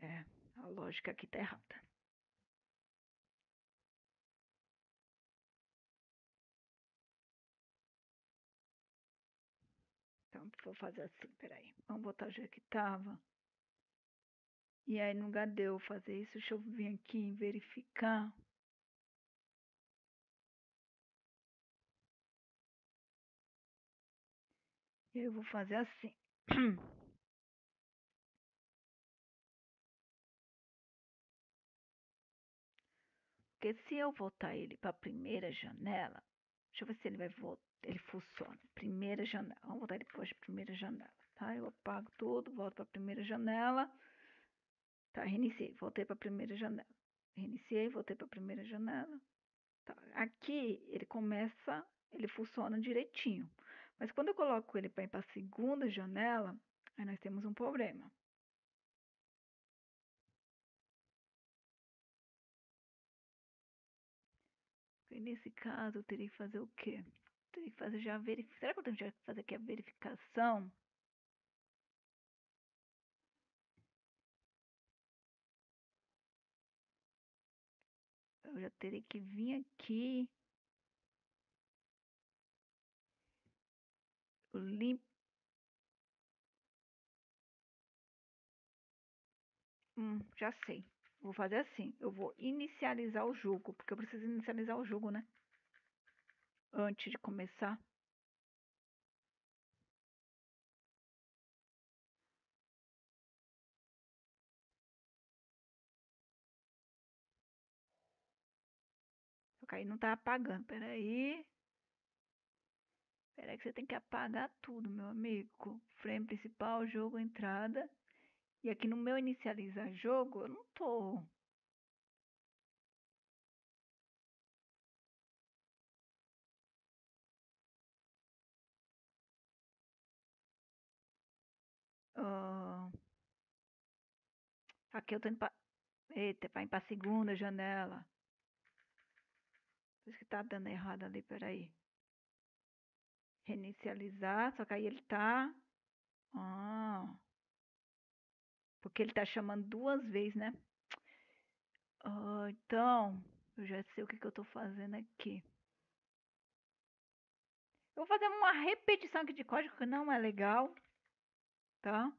É, a lógica aqui tá errada. Então, vou fazer assim, peraí. Vamos botar o jeito que tava. E aí, no lugar de eu fazer isso, deixa eu vir aqui em verificar. E aí eu vou fazer assim. Porque se eu voltar ele para a primeira janela, deixa eu ver se ele vai voltar. Ele funciona. Primeira janela. Vamos voltar ele para a primeira janela, tá? Eu apago tudo, volto para a primeira janela. Tá, reiniciei, voltei para a primeira janela. Reiniciei, voltei para a primeira janela. Tá. Aqui ele começa, ele funciona direitinho. Mas quando eu coloco ele para ir para a segunda janela, aí nós temos um problema. E nesse caso, eu teria que fazer o quê? Teria que fazer já a verificação. Será que eu tenho que fazer aqui a verificação? Eu já teria que vir aqui. Limpo. Já sei. Vou fazer assim. Eu vou inicializar o jogo, porque eu preciso inicializar o jogo, né? Antes de começar. Só que aí não tá apagando. Peraí. Peraí que você tem que apagar tudo, meu amigo. Frame principal, jogo, entrada. E aqui no meu inicializar jogo, eu não tô. ah, Aqui eu tô indo pra. Eita, vai ir pra segunda janela. Por isso que tá dando errado ali, peraí. Reinicializar, só que aí ele tá. Ah, porque ele tá chamando duas vezes, né? Então, eu já sei o que eu tô fazendo aqui. Eu vou fazer uma repetição aqui de código que não é legal, tá?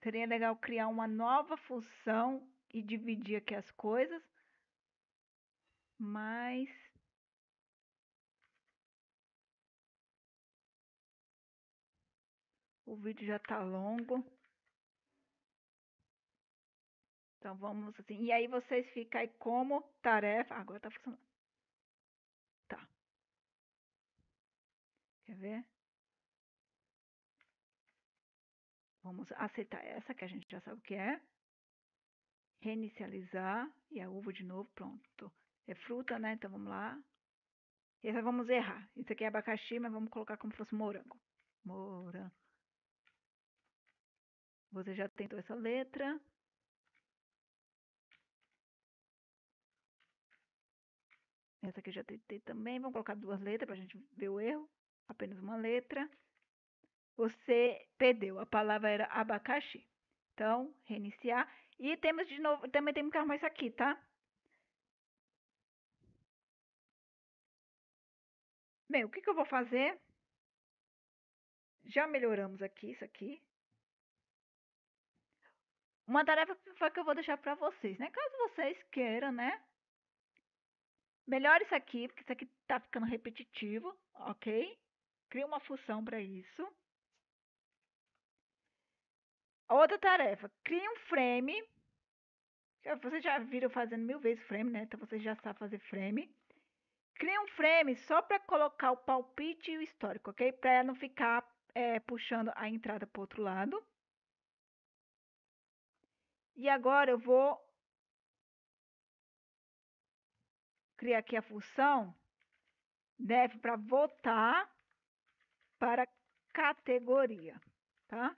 Seria legal criar uma nova função e dividir aqui as coisas. Mas o vídeo já tá longo. Então vamos assim. E aí vocês ficam aí como tarefa. Agora tá funcionando. Tá. Quer ver? Vamos aceitar essa que a gente já sabe o que é. Reinicializar. E a uva de novo. Pronto. É fruta, né? Então vamos lá. E essa vamos errar. Isso aqui é abacaxi, mas vamos colocar como se fosse morango. Morango. Você já tentou essa letra. Essa aqui eu já tentei também. Vamos colocar duas letras para a gente ver o erro. Apenas uma letra. Você perdeu. A palavra era abacaxi. Então, reiniciar. E temos de novo, também temos que arrumar isso aqui, tá? Bem, o que eu vou fazer? Já melhoramos aqui, isso aqui. Uma tarefa que eu vou deixar para vocês, né? Caso vocês queiram, né? Melhore isso aqui, porque isso aqui tá ficando repetitivo, ok? Cria uma função para isso. Outra tarefa, crie um frame. Vocês já viram fazendo 1000 vezes frame, né? Então vocês já sabem fazer frame. Crie um frame só para colocar o palpite e o histórico, ok? Para não ficar puxando a entrada para o outro lado. E agora eu vou criar aqui a função def para voltar para categoria, tá?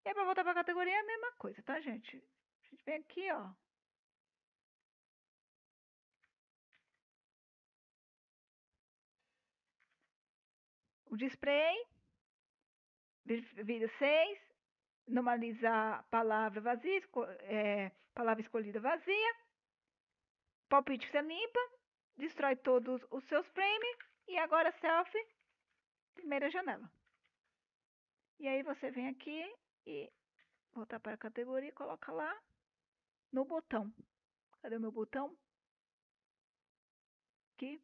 E para voltar para a categoria é a mesma coisa, tá, gente? A gente vem aqui, ó. O display, vídeo 6, normalizar palavra vazia, palavra escolhida vazia, palpite você limpa, destrói todos os seus frames e agora selfie, primeira janela. E aí você vem aqui e voltar para a categoria e coloca lá no botão. Cadê o meu botão? Aqui.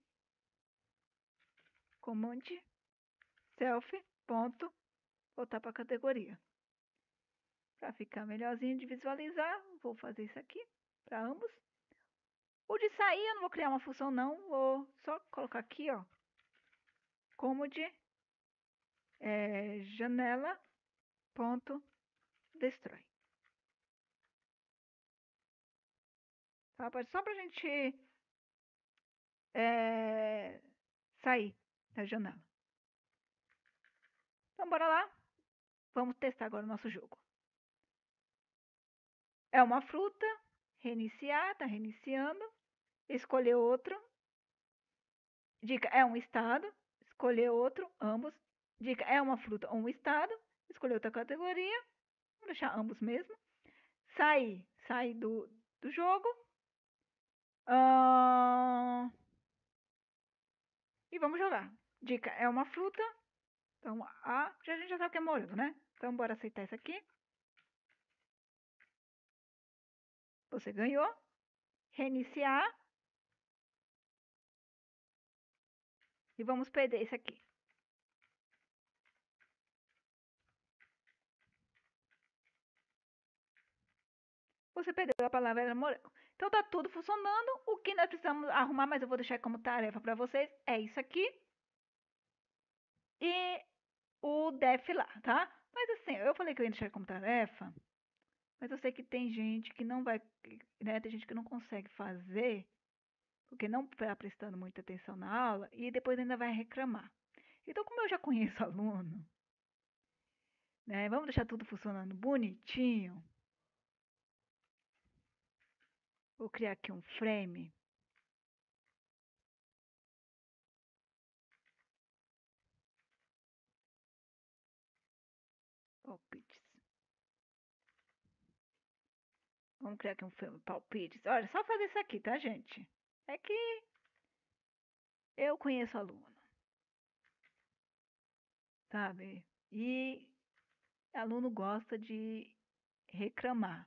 Command, selfie, ponto, voltar para a categoria. Para ficar melhorzinho de visualizar, vou fazer isso aqui para ambos. O de sair eu não vou criar uma função não, vou só colocar aqui, ó, Command, janela, ponto, destrói. Tá? Só para a gente sair da janela. Então bora lá, vamos testar agora o nosso jogo. É uma fruta, reiniciar, tá reiniciando, escolher outro. Dica, é um estado, escolher outro, ambos. Dica, é uma fruta ou um estado, escolher outra categoria, vou deixar ambos mesmo. Sair do jogo. E vamos jogar. Dica, é uma fruta. Então, a gente já sabe que é morango, né? Então, bora aceitar isso aqui. Você ganhou. Reiniciar. E vamos perder isso aqui. Você perdeu a palavra era morango. Então tá tudo funcionando. O que nós precisamos arrumar, mas eu vou deixar como tarefa para vocês, é isso aqui. E o def lá, tá? Mas assim, eu falei que eu ia deixar como tarefa, mas eu sei que tem gente que não vai, né? Tem gente que não consegue fazer, porque não está prestando muita atenção na aula e depois ainda vai reclamar. Então, como eu já conheço aluno, né? Vamos deixar tudo funcionando bonitinho. Vou criar aqui um frame. Palpites. Vamos criar aqui um frame palpites. Olha, só fazer isso aqui, tá, gente? É que eu conheço aluno, sabe? E aluno gosta de reclamar.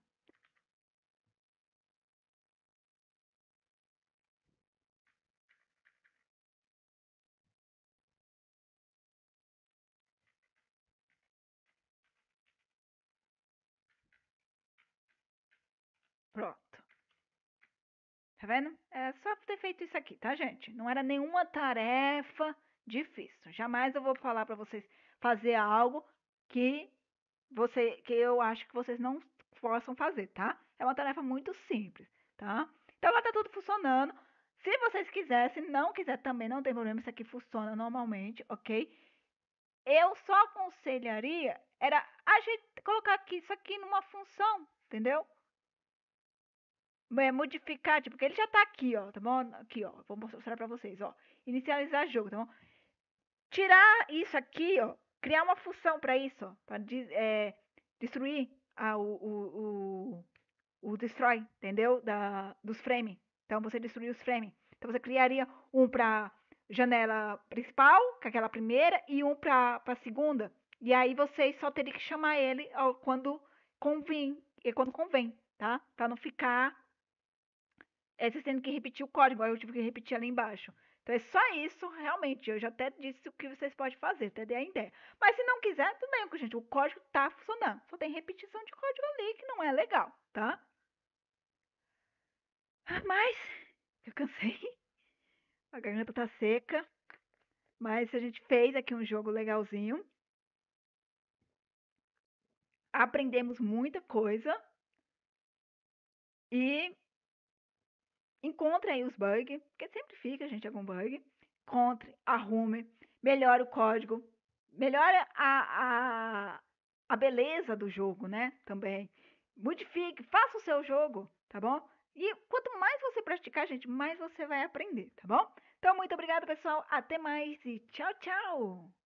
Tá vendo? É só ter feito isso aqui, tá, gente? Não era nenhuma tarefa difícil. Jamais eu vou falar pra vocês fazer algo que que eu acho que vocês não possam fazer, tá? É uma tarefa muito simples, tá? Então lá tá tudo funcionando. Se vocês quisessem, não quiser também, não tem problema, isso aqui funciona normalmente, ok? Eu só aconselharia era a gente colocar aqui isso aqui numa função, entendeu? Modificar, tipo, porque ele já tá aqui, ó, tá bom? Aqui, ó, vou mostrar pra vocês, ó. Inicializar jogo, tá bom? Tirar isso aqui, ó, criar uma função pra isso, ó, pra destruir o destroy, entendeu? Dos frames. Então você destruir os frames. Então você criaria um pra janela principal, que é aquela primeira, e um pra segunda. E aí vocês só teriam que chamar ele quando convém, quando convém, tá? Pra não ficar vocês tendo que repetir o código, aí eu tive que repetir ali embaixo. Então é só isso, realmente. Eu já até disse o que vocês podem fazer, até dei a ideia. Mas se não quiser, tudo bem, gente. O código tá funcionando. Só tem repetição de código ali que não é legal, tá? Mas eu cansei. A garganta tá seca. Mas a gente fez aqui um jogo legalzinho. Aprendemos muita coisa. E encontre aí os bugs, porque sempre fica, gente, algum bug. Encontre, arrume, melhore o código, melhore a beleza do jogo, né? Também. Modifique, faça o seu jogo, tá bom? E quanto mais você praticar, gente, mais você vai aprender, tá bom? Então, muito obrigada, pessoal. Até mais e tchau, tchau!